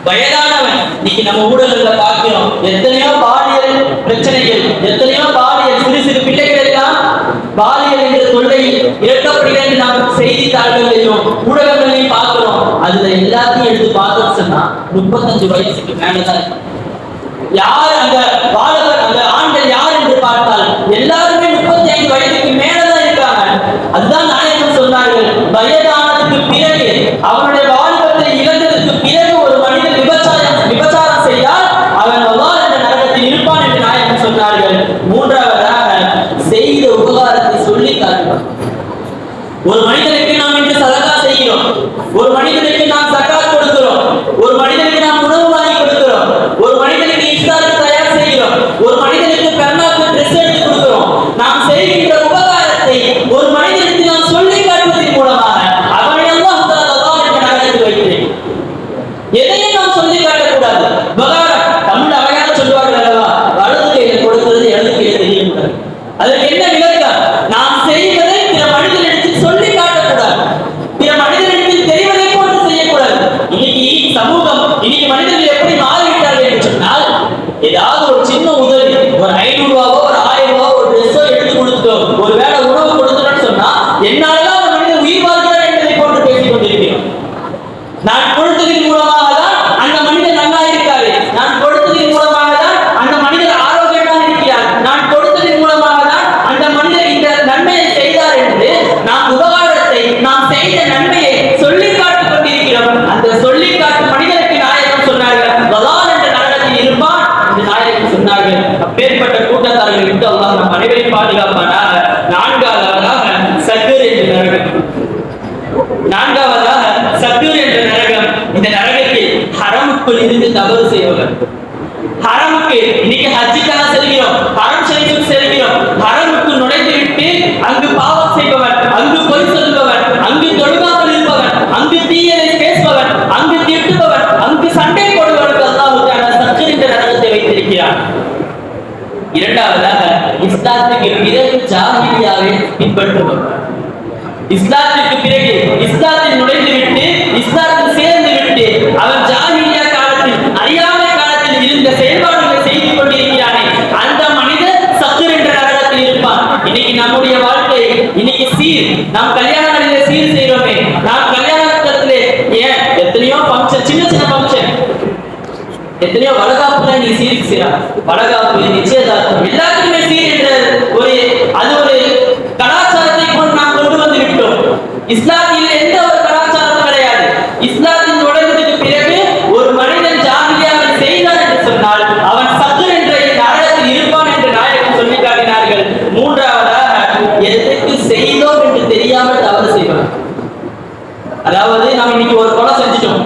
வயதானவன் இன்னைக்கு நம்ம ஊடகங்களை பார்க்கிறோம், எத்தனையோ பாலியல் பிரச்சனைகள், எத்தனையோ பாலியல் சிறு சிறு பிள்ளைகள் எல்லாம் பாலியல் என்ற தொல்லையில் இறக்கப்படுகிறது. நாம் செய்தித்தாள்களையும் ஊடகங்களையும் பார்க்கிறோம். அதுல எல்லாத்தையும் எடுத்து பார்த்தோம் சொன்னா 35 வயசுக்கு மேலதான் இருக்கும். யார் அந்த பாலகர், அந்த ஆண்கள் யார் என்று பார்த்தால் எல்லாருமே 35 வயதுக்கு மேலதான் இருக்காங்க. அதுதான் நாயகம் சொன்னார்கள், வயதானதுக்கு பிறகு அவனுடைய வாழ்க்கை இழந்ததற்கு பிறகு ஒரு மனிதன் விபச்சாரம் செய்தால் அவன் லலால் என்ற நரகத்தில் இருப்பான் என்று நாயகம் சொன்னார்கள். மூன்றாவதாக செய்த உபகாரத்தை சொல்லி காட்டுவான். ஒரு மனிதனுக்கு நாம் இன்று சதகா செய்கிறோம், ஒரு மனிதனுக்கு நாம் ஜகாத் கொடுக்கிறோம், ஒரு மனிதனுக்கு நாம் உணவு வாங்கி கொடுக்கிறோம், ஒரு மனிதனுக்கு இஃப்தாருக்கு தயார் செய்கிறோம், ஒரு மனிதனுக்கு பெருநாளுக்கு ட்ரெஸ் எடுத்து கொடுக்கிறோம். நாம் செய்கின்ற உபகாரத்தை ஒரு மனிதனுக்கு நாம் சொல்லி காட்டுவதன் மூலமாக அவனை அல்லாஹ் லலால் என்ற நரகத்தில் வைக்கிறேன். எதையும் நாம் சொல்லி காட்டக்கூடாது. உபகாரம் தமிழ் அழகாக சொல்வார்கள் அல்லவா, வலது கையில கொடுக்கிறது இடது கையில தெரியக்கூடாது. அதற்கு என்ன விளக்கம்? நாம் செய்வதை பிற மனிதனிடத்தில் சொல்லி காட்டக்கூடாது, பிற மனிதனிடத்தில் தெரிவதை போன்று செய்யக்கூடாது. இன்னைக்கு சமூகம், இன்னைக்கு மனிதர்கள் எப்படி மாறிவிட்டார்கள் என்று சொன்னால், ஏதாவது ஒரு சின்ன உதவி, ஒரு 500 ரூபாவோ ஒரு 1000 ரூபாவோ ஒரு ட்ரெஸ்ஸோ எடுத்து கொடுத்தோம், ஒரு வேளை உணவு கொடுத்துட்டோம்னு சொன்னா என்னாலதான் ஒரு மனிதன் உயிர் வாழ்கிறார் என்பதை போன்று பேசிக் கொண்டிருக்கிறோம். நான் கொடுத்ததின் மூலமாக தான் அந்த மனிதன் நல்லா இருக்காரு, நான் கொடுத்ததின் மூலமாக தான் அந்த மனிதர் ஆரோக்கியமாக இருக்கிறார், நான் கொடுத்ததின் மூலமாக தான் அந்த மனிதர் இந்த நன்மையை செய்தார் என்று நாம் உபகாரத்தை, நாம் செய்த நன்மையை சொல்லி காட்டிக் கொண்டிருக்கிறோம். அந்த சொல்லி காட்டும் மனிதனுக்கு நாயகம் சொன்னார்கள், லலால் என்ற நரகத்தில் இருப்பான் என்று நாயகம் சொன்னார்கள். அப்பேற்பட்ட கூட்டத்தார்கள் விட்டு அல்லாஹ் நம் அனைவரையும் பாதுகாப்பானாக. நான்காவதாக சக்கர் என்ற நரகம். நான்காவதாக சக்கர் என்ற நரகம். இந்த நரகத்தில் ஹரமுக்குள் இருந்து தவறு செய்பவர், ஹரமுக்கு இன்னைக்கு ஹஜ்ஜுக்காக செல்கிறோம், ஹரம் ஷரீஃபுக்கு செல்கிறோம், ஹரமுக்கு நுழைந்து விட்டு அங்கு பாவம் செய்பவர், அங்கு பொய் சொல்பவர், அங்கு தொழுகாமல் இருப்பவர், அங்கு தீயதை பேசுபவர், அங்கு திட்டுபவர், அங்கு சண்டை போடுபவருக்கு அல்லாஹ் தஆலா சக்கர் என்ற நரகத்தை வைத்திருக்கிறார். இரண்டாவதாக இஸ்லாத்துக்கு பிறகு ஜாஹிலியாவை பின்பற்றுபவர். இஸ்லாத்திற்கு பிறகு இஸ்லாத்தில் நுழைந்து விட்டு, இஸ்லாத்தில் சேர்ந்து விட்டு, அவன் ஜாஹிலியா காலத்தில், அறியாமை காலத்தில் இருந்த செயல்பாடுகளை செய்து கொண்டிருக்கிறானே, அந்த மனிதன் சக்கர் என்ற நரகத்தில் இருப்பான். இன்னைக்கு நம்முடைய வாழ்க்கை, இன்னைக்கு சீர், நாம் கல்யாணங்களிலே சீர் செய்கிறோமே, நாம் கல்யாணத்திலே ஏன் எத்தனையோ ஃபங்க்ஷன், சின்ன சின்ன ஃபங்க்ஷன், எத்தனையோ வளகாப்புல நீ சீருக்கு செய்யலாம், வளகாப்பு, நிச்சயதார்த்தம், எல்லாத்துக்குமே சீர் என்ற ஒரு அது ஒரு கலாச்சாரத்தை நாம் கொண்டு வந்து விட்டோம். இஸ்லாத்தில் எந்த ஒரு கலாச்சாரமும் கிடையாது. இஸ்லாத்தின் நுழைவதற்கு பிறகு ஒரு மனிதன் ஜாஹிலியாவை செய்தார் என்று சொன்னால் அவன் சக்கர் என்ற நரகத்தில் இருப்பான் என்று நாயகம் சொல்லி காட்டினார்கள். மூன்றாவதாக எதற்கு செய்தோம் என்று தெரியாமல் தவறு செய்வான். அதாவது நாம் இன்னைக்கு ஒரு கொலை செஞ்சிட்டோம்,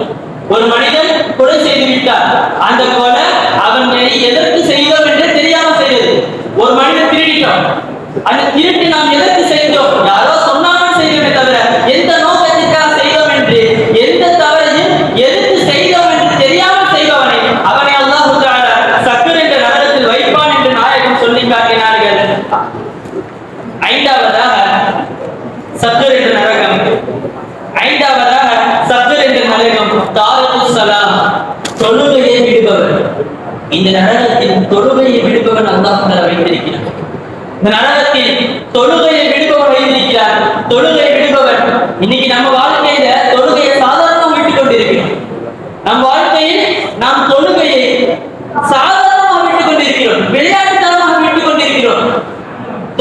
ஒரு மனிதன் கொலை செய்து விட்டார், அந்த கொலை அவன் திருடிட்டோம். அந்த திருட்டு நாம் எதற்கு செய்தோம்? யாரோ சொன்னாலும் செய்தோமே தவிர எந்த நோக்கத்திற்காக செய்தோம் என்று, எந்த தவறையும் எதற்கு செய்தோம் என்று தெரியாமல் செய்பவனை அவனை அல்லாஹ் தஆலா சக்கர் என்ற நரகத்தில் வைப்பான் என்று நாயகம் சொல்லி காட்டினார்கள். ஐந்தாவதாக சக்கர் என்ற நரகம். ஐந்தாவதாக சக்கர் என்ற நரகம் தாரிகுஸ் ஸலாம், தொழுகையை விடுபவர். இந்த நரகத்தில் தொழுகையை விடுபவன் அல்லாஹ் தஆலா வைத்திருக்கிறார். இந்த நரகத்தில் தொழுகையை விடுபவர் வைத்திருக்கிறார். தொழுகை விடுபவர். இன்னைக்கு நம்ம வாழ்க்கையில தொழுகையை சாதாரணமாக விட்டுக் கொண்டிருக்கிறோம். நம் வாழ்க்கையில் நாம் தொழுகையை சாதாரணமாக விட்டுக் கொண்டிருக்கிறோம், விளையாட்டுத்தனமாக விட்டுக் கொண்டிருக்கிறோம்.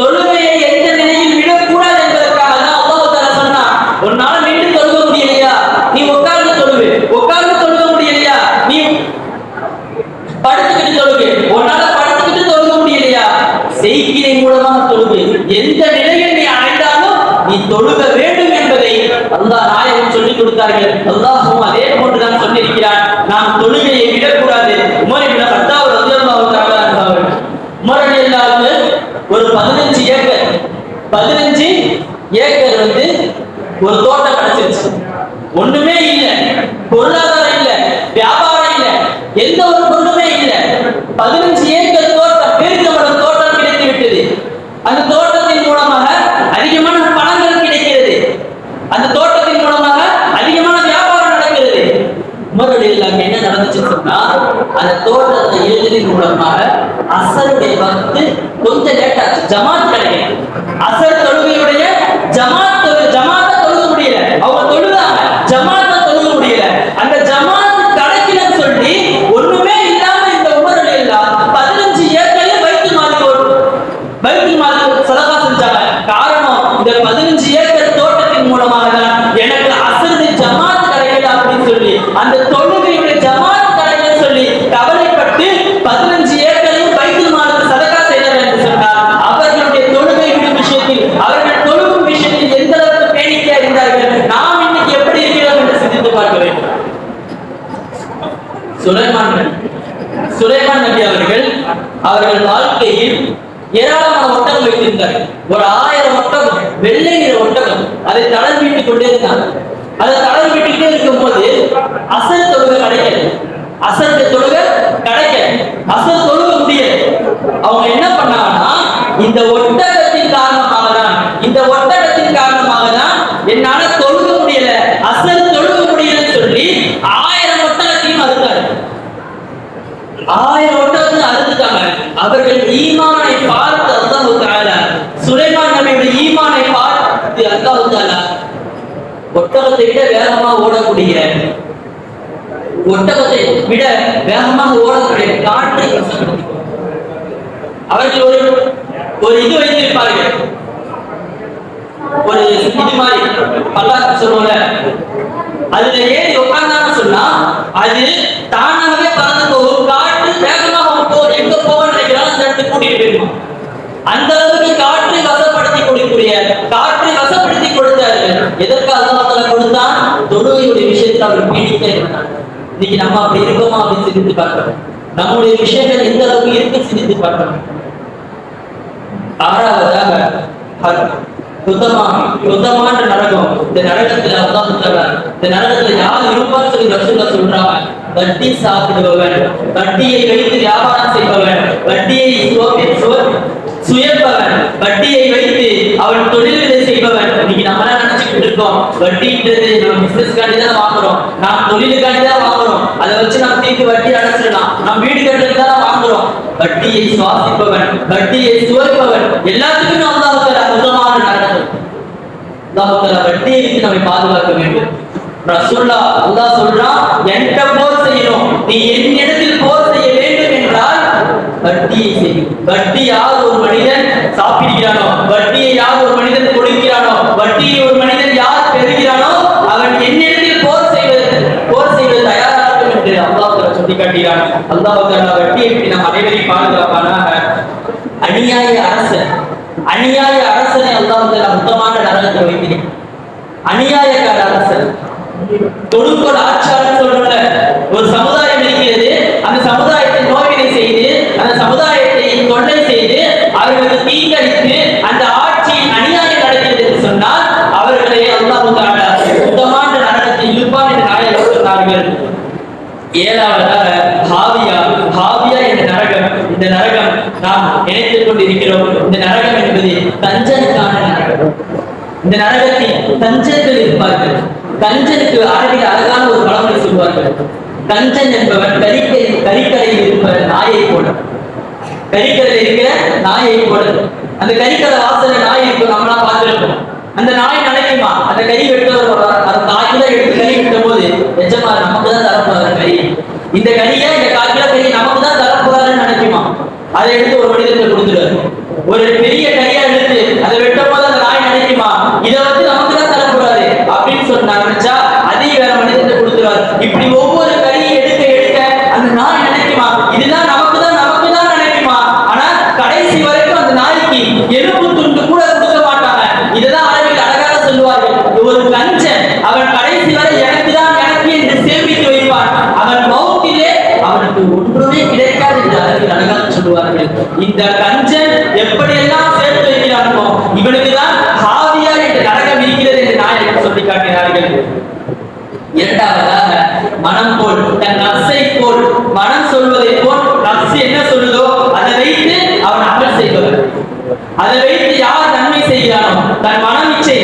தொழுகையை எந்த நிலையில் விடக்கூடாது என்பதற்காக தான் அல்லாஹ் தஆலா சொன்னார், ஒரு நாள் நின்று தொழுக முடியலையா நீ உட்கார்ந்து தொழுவு, உட்கார்ந்து தொழுக முடியலையா நீ படுத்துக்கிட்டு தொழுகு, உன்னால படுத்துக்கிட்டு தொழுக முடியலையா செய்கிறை மூலமாக தொழுகு. எந்த நிலையில் நீ அடைந்தாலும் நீ தொழுக வேண்டும் என்பதை அல்லாஹ் நாயகம் சொல்லிக் கொடுத்தார்கள். அல்லாஹ்வும் அதே போன்றுதான் சொல்லியிருக்கிறார், நாம் தொழுகையை விடக்கூடாது. உமர் இப்னு கத்தாப் ரலியல்லாஹு தஆலா அவர்கள், உமர் ரலியல்லாஹு ஒரு 15 ஏக்கர் ஒரு தோட்டம் கிடைச்சிருச்சு. ஒண்ணுமே இல்ல, பொருளாதாரம் இல்ல, வியாபாரம் இல்ல, எந்த ஒரு பொருளுமே இல்ல. 15 ஏக்கர் தோட்டம், பேரிச்சம்பழம் தோட்டம் கிடைத்து விட்டது. அந்த தோட்டத்தின் மூலமாக அதிகமான பணங்கள் கிடைக்கிறது. அந்த தோட்டத்தின் மூலமாக அதிகமான வியாபாரம் நடக்கிறது. உமருடைய என்ன நடந்துச்சு சொன்னா, அந்த தோட்டத்தை எழுதின் மூலமாக அசருடைய வக்து கொஞ்சம் லேட் ஆச்சு. ஜமாத் கிடையாது. அசர் தொழுகையுடைய ஜமாத்தை தொழுக முடியல. அவங்க தொழுதாங்க, ஜமாத்தை தொழுக முடியல. அந்த ஜமாத் கிடைக்கலன்னு சொல்லி ஒண்ணுமே இல்லாம இந்த உமருடைய 15 ஏக்கரையும் பைத்துல் மாலுக்கு சதகா செஞ்சாங்க. காரணம், இந்த 15 ஏக்கர் தோட்டத்தின் மூலமாக தான் எனக்கு அசருடைய ஜமாத் கிடைக்கல அப்படின்னு சொல்லி, அந்த தொழுகையுடைய ஜமாத் கிடைக்கல சொல்லி கவலைப்பட்டு 15 ஏக்கரையும் பைத்துல் மாலுக்கு சதகா செய்தார் என்று சொன்னார். அவர்களுடைய தொழுகை விஷயத்தில், அவர்கள் தொழுகும் விஷயத்தில் எந்த அளவுக்கு பேணிக்கையா இருந்தார்கள், நாம் இன்னைக்கு எப்படி இருக்கிறோம் என்று சிந்தித்து பார்க்க வேண்டும். சுலைமான் நபி அவர்கள் வாழ்க்கையில் ஏராளமான ஒட்டகம் வைத்திருந்தார்கள். ஒரு 1000 ஒட்டகம், வெள்ளை நிற ஒட்டகம். அதை தடல் விட்டுக் கொண்டே இருந்தாங்க. அதை தடல் விட்டுக்கிட்டே இருக்கும் போது அசர் தொழுகை கிடைக்கல. அசர் தொழுகை தொழுக முடியல. அவங்க என்ன பண்ணாங்கன்னா, இந்த ஒட்டகத்தின் காரணமாக தான் என்னால தொழுக முடியல, அசர் தொழுக முடியலன்னு சொல்லி 1000 ஒட்டகத்தையும் அறுத்தாரு. 1000 ஒட்டகத்தையும் அறுத்துட்டாங்க. அவர்கள் ஈமானை பார்த்து அல்லாஹ் தஆலா, சுலைமான் நபியுடைய ஈமானை பார்த்து அல்லாஹ் தஆலா ஒட்டகத்தை விட வேகமாக ஓடக்கூடிய காற்றை வசப்படுத்தி அவர்கள் ஒரு இது வைத்திருப்பார்கள். ஒரு இது மாதிரி பல்லாக்கு சொல்லுவோம்ல, அதுல ஏறி உட்கார்ந்தான்னு சொன்னா அது தானாகவே பறந்து போகும். காற்று வேகமாக போகும், எங்க போகணும்னு நினைக்கிறாலும் அந்த இடத்துக்கு கூட்டிட்டு போயிருக்கும். அந்த அளவுக்கு காற்றை வசப்படுத்தி கொடுத்தார்கள். எதற்கு அல்லாஹ் கொடுத்தான்? தொழுகையுடைய விஷயத்தில் அவர் பீடிக்க இருந்தார். இன்னைக்கு நம்ம அப்படி இருக்கோமா அப்படின்னு சிந்தித்து பார்க்கணும். நம்முடைய விஷயங்கள் எந்த அளவுக்கு இருக்கு சிந்தித்து பார்க்கணும். ஆறாவதாக சுத்தமான நரகம். இந்த நரகத்துல அல்லாஹ் தஆலா, இந்த நரகத்துல யார் இருப்பான்னு சொல்லி ரசூலுல்லாஹ் சொல்றாங்க. வட்டி சாப்பிடுபவன், வட்டியை வைத்து வியாபாரம் செய்பவன், வட்டியை சுயப்பவன், வட்டியை வைத்து அவன் தொழில்களை செய்பவன். இன்னைக்கு நம்ம நினைச்சுக்கிட்டு இருக்கோம், வட்டின்றது நம்ம பிசினஸ்காண்டி தான் வாங்குறோம், நாம் தொழிலுக்காண்டி தான் வாங்குறோம், அதை வச்சு நம்ம தீர்த்து வட்டி அடைச்சிடலாம், நம்ம வீடு கட்டுறதுக்கு தான் வாங்குறோம். வட்டியை சுவாசிப்பவன், வட்டியை சுவைப்பவன், எல்லாத்துக்குமே அல்லாஹ் தஆலா சுத்தமான நரகம். அல்லாஹ் தஆலா வட்டியை விட்டு நம்மை பாதுகாக்க வேண்டும். ரசூலுல்லாஹ் அல்லாஹ் சொல்றான், என்கிட்ட போர் செய்யணும், நீ என்னிடத்தில் போர் செய்ய வேண்டும் என்றால் வட்டியை செய்யும். வட்டி யார் ஒரு மனிதன் சாப்பிடுகிறானோ, வட்டியை யார் ஒரு மனிதன் கொடுக்கிறானோ, வட்டியை ஒரு மனிதன் யார் பெறுகிறானோ அவன் என்னிடத்தில் போர் செய்வது தயாராக இருக்கும் என்று அல்லாஹ் தஆலா சொல்லி காட்டுகிறான். அல்லாஹ் தஆலா வட்டியை விட்டு நம் அனைவரையும் பாதுகாப்பானாக. அநியாய அரசனை அல்லாஹ் தஆலா சுத்தமான நரகத்தில் வைக்கிறான். அநியாயக்கார அரசன், தொடுங்கோல் ஆட்சியாளர் சொல்ற ஒரு சமுதாயம் இருக்கிறது. அந்த சமுதாயத்தை நோவினை செய்து, அந்த சமுதாயத்தை தொல்லை செய்து, அவர்களுக்கு தீங்க இந்த நரகம் நாம் நினைத்துக் கொண்டிருக்கிறோம். இந்த நரகம் என்பது கஞ்சனுக்கான நரகம். இந்த நரகத்தில் கஞ்சர்கள் இருப்பார்கள். கஞ்சனுக்கு அரபில் அழகான ஒரு பழமொழி சொல்வார்கள். கஞ்சன் என்பவன் கறிக்கடையில் இருப்ப நாயை போல. கறிக்கடையில் இருக்கிற நாயை போல. அந்த கறிக்கடை வாசல நாய் இருக்கும், நம்மளா பார்த்திருப்போம். அந்த நாய் நினைக்குமா, அந்த கறி வெட்டுவர் அந்த 4 கிலோ எடுத்து கறி வெட்டும் போது எஜமா நமக்கு தான் தரப்போறாரு கறி, இந்த கறியை இந்த 4 கிலோ கறி நமக்கு தான் தரப்போறாருன்னு நினைக்குமா. அதை எடுத்து ஒரு மனிதர்கள் கொடுத்துருவாரு. ஒரு பெரிய கறியா எடுத்து அதை வெட்டும் போது அந்த நாய் நினைக்குமா, இதை வந்து நமக்கு தான் தரப்போறாரு அப்படின்னு சொன்னா நினைச்சா அதையும் வேற மனிதர்கள் கொடுத்துருவாரு. இப்படி ஒவ்வொரு கறியை எடுக்க எடுக்க அந்த நாய் நினைக்குமா, இதுதான் நமக்கு தான் நினைக்குமா. ஆனா கடைசி வரைக்கும் அந்த நாய்க்கு எலும்பு துண்டு கூட கொடுக்க மாட்டாங்க. இதுதான் அரபில் அழகாக சொல்லுவார்கள். ஒரு கஞ்சன் அவன் கடைசி வரை எனக்கு என்று சேமித்து வைப்பான். அவன் மௌத்திலே அவனுக்கு ஒன்றுமே கிடைக்காது என்று அரபில் அழகாக சொல்லுவார்கள். இந்த கஞ்சன் எப்படியெல்லாம் சேர்த்து வைக்கிறானோ இவனுக்கு தான் ஹாவியா என்று நரகம் இருக்கிறது என்று நாயகம் சொல்லி காட்டினார்கள். இரண்டாவதாக மனம் போல், தன் நப்சை போல், மனம் சொல்வதை போல் நப்சு என்ன சொல்லுதோ அதை வைத்து அவன் அமல் செய்பவர். அதை வைத்து யார் நன்மை செய்கிறானோ, தன் மனம் இச்சை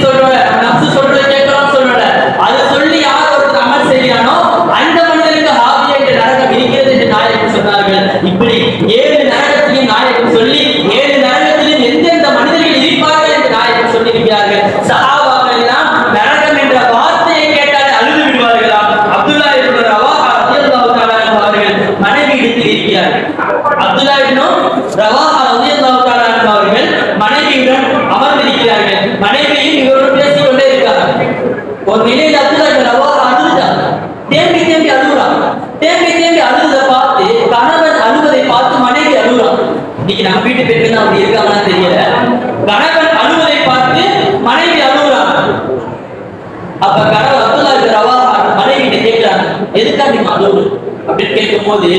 சொல்ற நப்சு சொல்றதை கேட்கலாம் சொல்ற அதை சொல்லி யார் ஒருத்தர் அமல் செய்கிறானோ அந்த மனிதனுக்கு ஹாவியா என்ற நரகம் இருக்கிறது என்று நாயகம் சொன்னார்கள். இப்படி 7 நரகத்தையும் நாயகம் சொல்லி 7 நரகத்திலும் எந்தெந்த மனிதர்கள் இருப்பார்கள் என்று நாயகம் சொல்லியிருக்கிறார்கள். சஹாபாக்கள் எல்லாம் நரகம் என்ற வார்த்தையை கேட்டாலே அழுது விடுவார்களாம். அப்துல்லா இப்னு ரவாஹா ரலியல்லாஹு தஆலா அன்ஹு அவர்கள் மனைவி இடத்தில் இருக்கிறார்கள். அப்துல்லா இப்னு ரவாஹா ரலியல்லாஹு தஆலா அன்ஹு அவர்கள் மனைவியுடன் அமர்ந்திருக்கிறார்கள். மனைவியும் இவரோடு பேசிக் கொண்டே இருக்கிறார். ஒரு நிலையில் அப்துல்லா இப்னு ரவாஹா அழுதுட்டார். தேம்பி அழுததை பார்த்து, கணவன் அழுவதை பார்த்து மனைவி அழுகிறான். இன்னைக்கு நம்ம வீட்டு பெண்கள் அப்படி இருக்காங்கன்னு தெரியல. கணவன் அழுவதை பார்த்து மனைவி அழுகிறான். அப்ப கணவன் அப்துல்லா இப்னு ரவாஹா மனைவி கேட்கிறாங்க, எதுக்காக நீங்க அழுவு அப்படின்னு கேட்கும் போது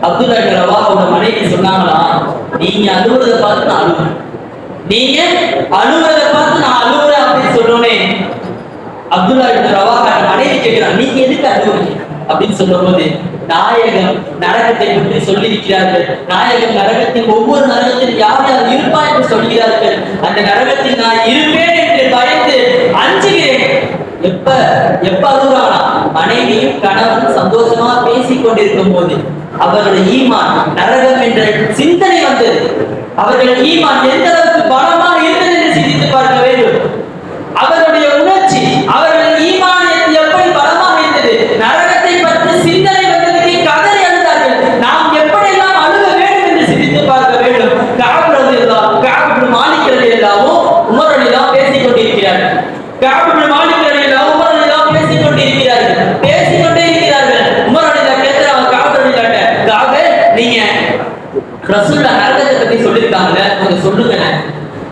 அப்துல்லா இப்னு ரவாஹாவோட மனைவி சொன்னாங்களா, நீங்க அழுவதை பார்த்து நான் அழுவேன், நீங்க அழுவதை பார்த்து நான் அழுவுறேன் அப்படின்னு சொன்னோன்னே அப்துல்லா இப்னு ரவாஹா மனைவி கேட்கிறான், நீங்க எதுக்கு அழுவுறீங்க அப்படின்னு சொல்லும் போது நாயகம் நரகத்தை பற்றி சொல்லியிருக்கிறார்கள். நாயகம் நரகத்தில் ஒவ்வொரு நரகத்தில் யார் யார் இருப்பா என்று சொல்கிறார்கள். அந்த நரகத்தில் நான் இருப்பேன் என்று பயந்து அஞ்சுகிறேன். எப்ப அழுறானா, மனைவியும் கணவன் சந்தோஷமா பேசிக் கொண்டிருக்கும் போது அவர்களுடைய ஈமான் நரகம் என்ற சிந்தனை வந்தது. அவர்கள் ஈமான் எந்த அளவுக்கு பலமாக இருந்தது என்று சிந்தித்து பார்க்க வேண்டும். அவர்களுடைய உணர்ச்சி, அவர்கள் ஈமான் எப்படி பலமாக இருந்தது, நரகத்தை பற்றி சிந்தனை வந்ததுக்கு கதறி அழுதார்கள். நாம் எப்படியெல்லாம் அழுக வேண்டும் என்று சிந்தித்து பார்க்க வேண்டும். கஅப் இப்னு மாலிக் ரலியல்லாஹு உமர் ரலியல்லாஹு பேசிக் கொண்டிருக்கிறார்கள். கஅப் இப்னு மாலிக் ரலியல்லாஹு உமர் ரலியல்லாஹு பேசிக் கொண்டிருக்கிறார்கள். உமர் ரலியல்லாஹு கேட்கிறாங்க கஅப் ரலியல்லாஹு, கஅபே நீங்க ரசூலுல்லாஹ் நரகத்தை பத்தி சொல்லிருக்காங்களே கொஞ்சம் சொல்லுங்க,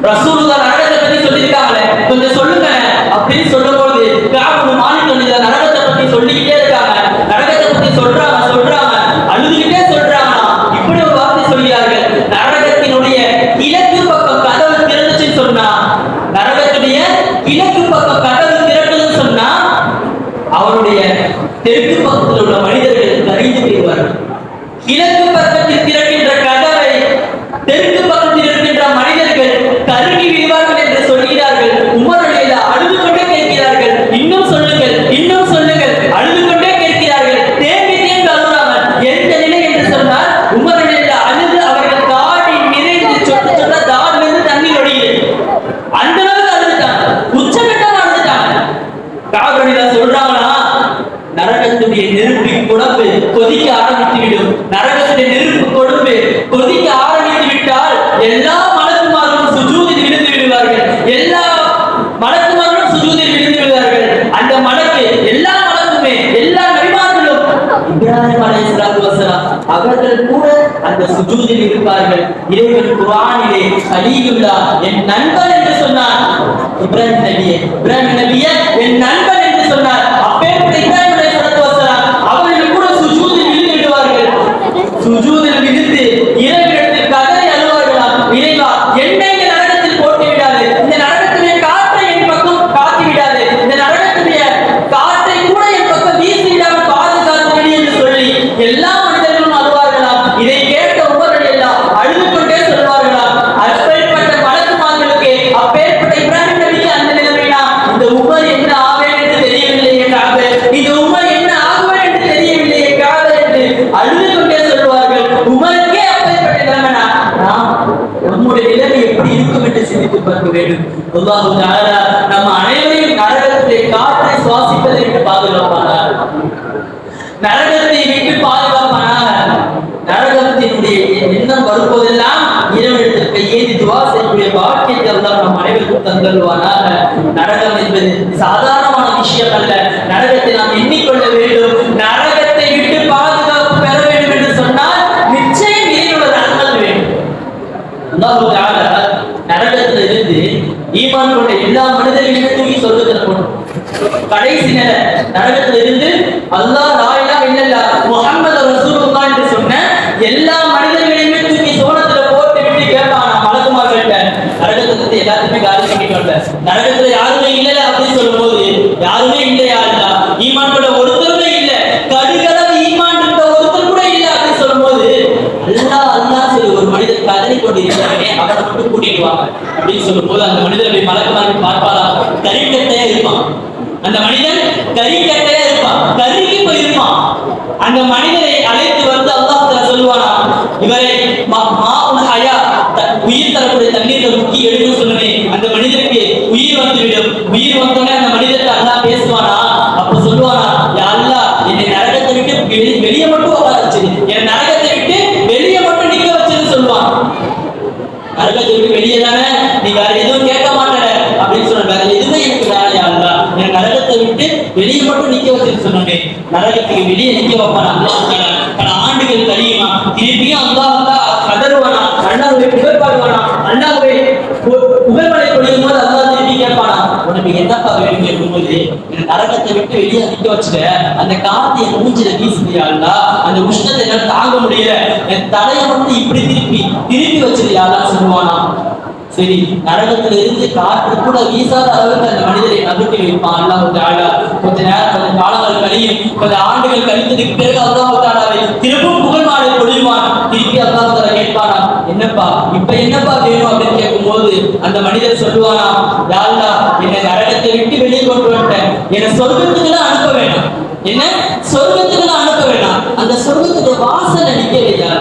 ரசூலுல்லாஹ் நரகத்தை பத்தி சொல்லிருக்காங்களே கொஞ்சம் சொல்லுங்க அப்படின்னு சொல்லும்போது கஅப் இப்னு மாலிக் ரலியல்லாஹு நரகத்தை பத்தி சொல்லிக்கிட்டே இருக்காங்க. நரகத்தை பத்தி சொல்றாங்க அழுதுகிட்டே சொல்றாங்க. இப்படி ஒரு வார்த்தை சொல்கிறார்கள், நரகத்தினுடைய கிழக்கு பக்கம் கதவு திறந்துச்சுன்னு சொன்னா, நரகத்துடைய கிழக்கு பக்கம் கதவு திறக்குதுன்னு சொன்னா அவருடைய தெற்கு பக்கத்தில் உள்ள மனிதர்கள் கரைந்து போய்வார்கள். கிழக்கு பக்கத்தில் திறக்கின்ற கதவை தெற்கு பக்கத்தில் இருக்கின்ற மனிதர்கள் கருகி விடுவார்கள் என்று சொல்கிறார்கள். உமர் ரலியல்லாஹு அழுது கொண்டே கேட்கிறார்கள், இன்னும் சொல்லுங்கள் அழுது கொண்டே கேட்கிறார்கள். தேம்பி அழுகிறாங்க. எந்த நிலை என்று சொன்னால் உமர் ரலியல்லாஹு அழுது அவர்கள் தாடி நிறைந்து சொட்ட தாடிலிருந்து தண்ணீர் ஒடிகிறது. அந்த அளவுக்கு அழுதுட்டாங்க, உச்சகட்டமா அழுதுட்டாங்க. கஅப் ரலியல்லாஹு சொல்றாங்களா, நரகத்துடைய நெருப்பு கொடுப்பு கொதிக்க ஆரம்பித்து விடும். நரகத்துடைய நெருப்பு கொடுப்பு கொதிக்க ஆரம்பித்து விட்டால் எல்லா மலக்குமார்களும் சுஜூதில் விழுந்து விடுவார்கள். அந்த மலக்கு எல்லா மலக்குமே எல்லா நபிமார்களும் இப்ராஹிம் அலைஹிஸ்ஸலாத்து வஸலாம் அவர்கள் கூட அந்த சுஜூதில் இருப்பார்கள். இறைவன் குர்ஆனிலே கலீலுல்லாஹ் என் நண்பன் என்று சொன்னார். இப்ராஹிம் நபியே என் நண்பன் என்று சொன்னார். அப்பேற்பட்ட இப்ராஹிம் அலைஹிஸ்ஸலாத்து வஸலாம் அவர்கள் கூட சுஜூதில் விழுந்து விடுவார்கள். சுஜூதில் விழுந்து இறைவனிடத்தில் கதறி அழுவார்களாம், இறைவா என்னை இந்த நரகத்தில் போட்டு விடாது, இந்த நரகத்துடைய காற்றை என் பக்கம் காட்டி விடாது, இந்த நரகத்துடைய காற்றை கூட என் பக்கம் வீசி விடாமல் பாதுகாத்து விடு என்று சொல்லி எல்லா மனிதர்களும் அழுவார்களாம். இதை நம்முடைய நிலைமை எப்படி இருக்கும் என்று சிந்தித்து பார்க்க வேண்டும். அல்லாஹ் தஆலா நம்ம அனைவரையும் நரகத்திலே காற்றை சுவாசிப்பதை விட்டு பாதுகாப்பானார், நரகத்தை விட்டு பாதுகாப்பானார். நரகத்தினுடைய எண்ணம் வரும்போதெல்லாம் இறைவனிடத்தில் கையேந்தி துவா செய்யக்கூடிய பாக்கியத்தை அல்லாஹ் நம் அனைவருக்கும் தந்தருவானாக. நரகம் என்பது சாதாரணமான விஷயம் அல்ல. நரகத்தை நாம் எண்ணிக்கொள்ள வேண்டும். நரகத்தை விட்டு பாதுகாப்பு பெற வேண்டும் என்று சொன்னால் நிச்சயம் இறைவனோட ரஹ்மத் வேண்டும். அல்லாஹ் தஆலா நரகத்தில் இருந்து ஈமான் கொண்ட எல்லா மனிதர்களையும் தூக்கி சொர்க்கத்தில் போடும். கடைசி நிலை நரகத்தில் இருந்து அல்லாஹ் லா இலாஹ இல்லல்லாஹ் முஹம்மது ரசூலுல்லாஹ் என்று சொன்ன எல்லா மனிதர்களையுமே தூக்கி சோனத்துல போட்டு விட்டு கேட்பான் மலக்குமார்கள்ட்ட, நரகத்தை எல்லாத்தையுமே காலி பண்ணிட்டு நரகத்துல யாருமே இல்ல அப்படின்னு சொல்லும் போது, யாருமே இல்லையா அல்லா, ஈமான் கொண்ட ஒருத்தருமே இல்ல, கடுகளவு ஈமான் இருந்த ஒருத்தர் கூட இல்ல அப்படின்னு சொல்லும் போது அல்லாஹ் சொல்லி ஒரு மனிதர் கதறி கொண்டு இருக்கிறானே அவனை மட்டும் கூட்டிட்டு வாங்க அப்படின்னு சொல்லும் போது அந்த மனிதர்களை மலக்குமார்கள் பார்ப்பாரா, கரிக்கட்டையா இருப்பான். அந்த மனிதன் கரிக்கட்டையா இருப்பான், கருகி போயிருப்பான். அந்த மனிதரை அழைத்து வந்து அல்லாஹ் தஆலா சொல்வானா, இவரை மாஉல் ஹயா உயிர் தரக்கூடிய தண்ணீரை முக்கி எழுந்து சொல்லுமே, அந்த மனிதருக்கு உயிர் வந்துவிடும். உயிர் வந்தோடனே அந்த மனிதருக்கு அல்லாஹ் பேசுவானா, அப்ப சொல்லுவானா, யா அல்லாஹ் என்னை நரகத்தை விட்டு வெளியே மட்டும் உட்கார வச்சிரு, என்னை நரகத்தை விட்டு வெளியே மட்டும் நிக்க வச்சிருன்னு சொல்லுவான். நரகத்தை விட்டு வெளியே தானே, நீ வேற எதுவும் கேட்க மாட்டேற அப்படின்னு சொல்ற, வேற எதுவுமே எனக்கு வேலையா அல்லா, என் நரகத்தை விட்டு வெளியே மட்டும் நிக்க வச்சிருன்னு சொன்னே. நரகத்துக்கு வெளியே நிக்க வைப்பான் அல்லாஹ் தஆலா. பல ஆண்டுகள் கழியுமா, திருப்பியும் அல்லாஹ் கதறுவானா, அல்லாஹ்வை புகழ்பாடுவானா, அல்லாஹ்வை புகழ்மழை பொழியும் போது அல்லாஹ் திருப்பி கேட்பானா, உனக்கு என்னப்பா வேணும் கேட்கும்போது, என் நரகத்தை விட்டு வெளியே நிக்க வச்சுட்ட, அந்த காத்து என் மூஞ்சில வீசுதியா அல்லாஹ், அந்த உஷ்ணத்தை என்னால தாங்க முடியல, என் தலையை மட்டும் இப்படி திருப்பி வச்சிருயா அல்லாஹ் சொல்லுவானா. சரி, நரகத்துல இருந்து காற்று கூட வீசாத அளவுக்கு அந்த மனிதரை நகர்த்தி வைப்பான் அல்லாஹ் தஆலா. கொஞ்ச நேரம் கொஞ்ச காலங்கள் கழியும், கொஞ்ச ஆண்டுகள் கழித்ததுக்கு பிறகு அல்லாஹ் தஆலாவை திரும்பவும் புகழ்மாலை பொழிவான். திருப்பி அல்லாஹ் தஆலா கேட்பானா, என்னப்பா இப்ப என்னப்பா வேணும் அப்படின்னு கேட்கும்போது அந்த மனிதர் சொல்லுவானா, யா அல்லாஹ் என்னை நரகத்தை விட்டு வெளியே கொண்டு வந்துட்டேன், என்னை சொர்க்கத்துக்கு தான் அனுப்ப வேண்டாம், என்ன சொர்க்கத்துக்கு தான் அனுப்ப வேண்டாம், அந்த சொர்க்கத்துடைய வாசல்ல நிக்க வையா,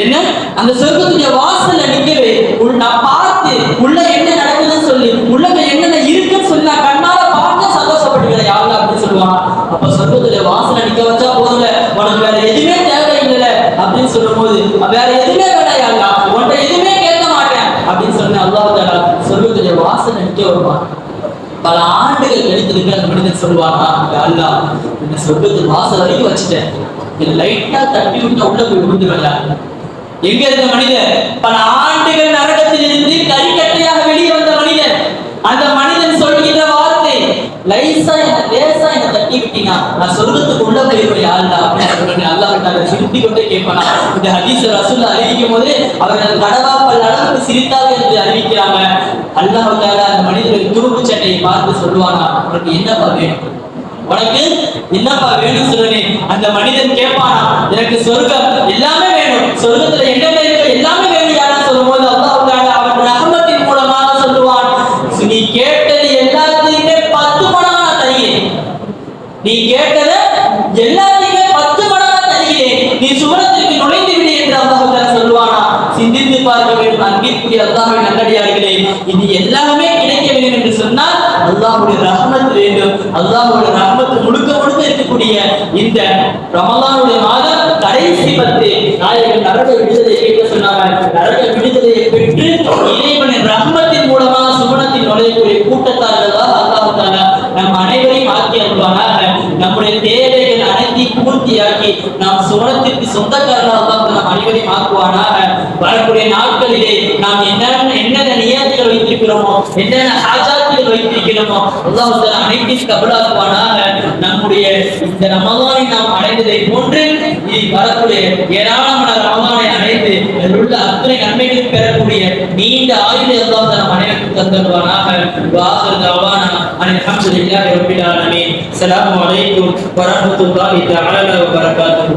என்ன அந்த சொர்க்கத்துடைய வாசல்ல நிக்கவே நான் பார்த்து உள்ள என்ன நடக்குதுன்னு சொல்லி, உள்ள என்னென்ன இருக்குன்னு சொல்லி நான் கண்ணால பார்த்து சந்தோஷப்பட்டுக்கிறேன் யா அல்லாஹ் அப்படின்னு சொல்லுவான். அப்ப சொர்க்கத்துடைய வாசல்ல நிக்க வச்சா போதும்ல, உனக்கு வேற எதுவுமே தேவையில்லை அப்படின்னு சொல்லும் போது, வேற எதுவுமே வேண்டாம் யா அல்லாஹ், உன்கிட்ட எதுவுமே கேட்க மாட்டேன் அப்படின்னு சொன்ன அல்லாஹ் தஆலா சொர்க்கத்துடைய வாசல்ல நிக்க வைப்பான். பல ஆண்டுகள் கழித்திருக்கு அந்த மனிதன் சொல்லுவானா, யா அல்லாஹ் இந்த சொர்க்கத்து வாசல் வரைக்கும் வச்சுட்டேன், லைட்டா தட்டி விட்டு உள்ள போய் விழுந்துருவேன். எங்க இருந்த மனிதன் பல ஆண்டுகள் நரகத்தில் இருந்து கரிக்கட்டையாக வெளியே வந்த மனிதன், அந்த மனிதன் சொல்கின்ற வார்த்தை, லேசா என்ன தட்டி விட்டீங்க, நான் சொர்க்கத்துக்கு உள்ள போயிருவேன் யா அல்லாஹ் அப்படின்னு சொல்லி அல்லாஹ் தஆலா சிரித்து கொண்டே கேட்பானா. இந்த ஹதீஸ் ரசூல் அறிவிக்கும் போது அவர்கள் கடவா பல் அளவுக்கு சிரித்தார்கள் என்று அறிவிக்கிறாங்க. அல்லாஹ் தஆலா அந்த மனிதனுடைய துருப்பு சட்டையை பார்த்து சொல்லுவானா, உனக்கு என்னப்பா வேணும், உனக்கு என்னப்பா வேணும் சொல்லுனே. அந்த மனிதன் கேட்பானா, எனக்கு சொர்க்கம் எல்லாமே வேணும், சொர்க்கத்துல என்னென்ன இருக்கு எல்லாமே வேணும் யாரா சொல்லும் போது அல்லாஹ் தஆலா அவன் ரஹ்மத்தின் மூலமாக சொல்லுவான், நீ கேட்டது எல்லாத்தையுமே 10 மடங்கா தருகிறேன், நீ கேட்டது எல்லாத்தையுமே 10 மடங்கா தருகிறேன், நீ சுவனத்திற்கு நுழைந்து விடு என்று அல்லாஹ் தஆலா சொல்லுவானா. சிந்தித்து பார்க்க வேண்டும் அன்பிற்குரிய அல்லாஹ்வின் நல்லடியார்களே, இது எல்லாமே கிடைக்க வேண்டும் என்று சொன்னால் அல்லாஹ்வுடைய ரஹ்மத் வேண்டும். அல்லாஹ்வுடைய ரஹ்மத் முழுக்க முழுக்க இருக்கக்கூடிய இந்த ரமலானுடைய மாதம் கடைசி 10 நாயகன் நரக விடுதலை கேட்க சொன்னாங்க. நரக விடுதலையை பெற்று இறைவனின் ரஹ்மத்தின் மூலமாக சுவனத்தில் நுழையக்கூடிய கூட்டத்தார்களாக அல்லாஹ் தஆலா நம் அனைவரையும் ஆக்கி அருள்வானாக. நம்முடைய தேவைகள் அனைத்தையும் பூர்த்தியாக்கி நாம் சுவனத்திற்கு சொந்தக்காரர்களாக அல்லாஹ் நம் அனைவரையும் ஆக்குவானாக. வரக்கூடிய நாட்களிலே நாம் என்னென்ன நியத்துகள் வைத்திருக்கிறோமோ, என்னென்ன ஹாஜாத்துகள் வைத்திருக்கிறோமோ அல்லாஹ் தஆலா அனைத்தையும் கபூலாக்குவானாக. நம்முடைய இந்த ரமலானை நாம் அடைந்ததை போன்று வரக்கூடிய ஏராளமான ரமலானை அடைந்து அதிலுள்ள அத்தனை நன்மைகளும் பெறக்கூடிய நீண்ட ஆயுளை அல்லாஹ் தஆலா அனைவருக்கும் தந்தருவானாக. வாஹிரு தஅவானா அல்ஹம்துலில்லாஹி ரப்பில் ஆலமீன். அஸ்ஸலாமு அலைக்கும் வரஹ்மத்துல்லாஹி தஆலா வபரகாத்துஹு.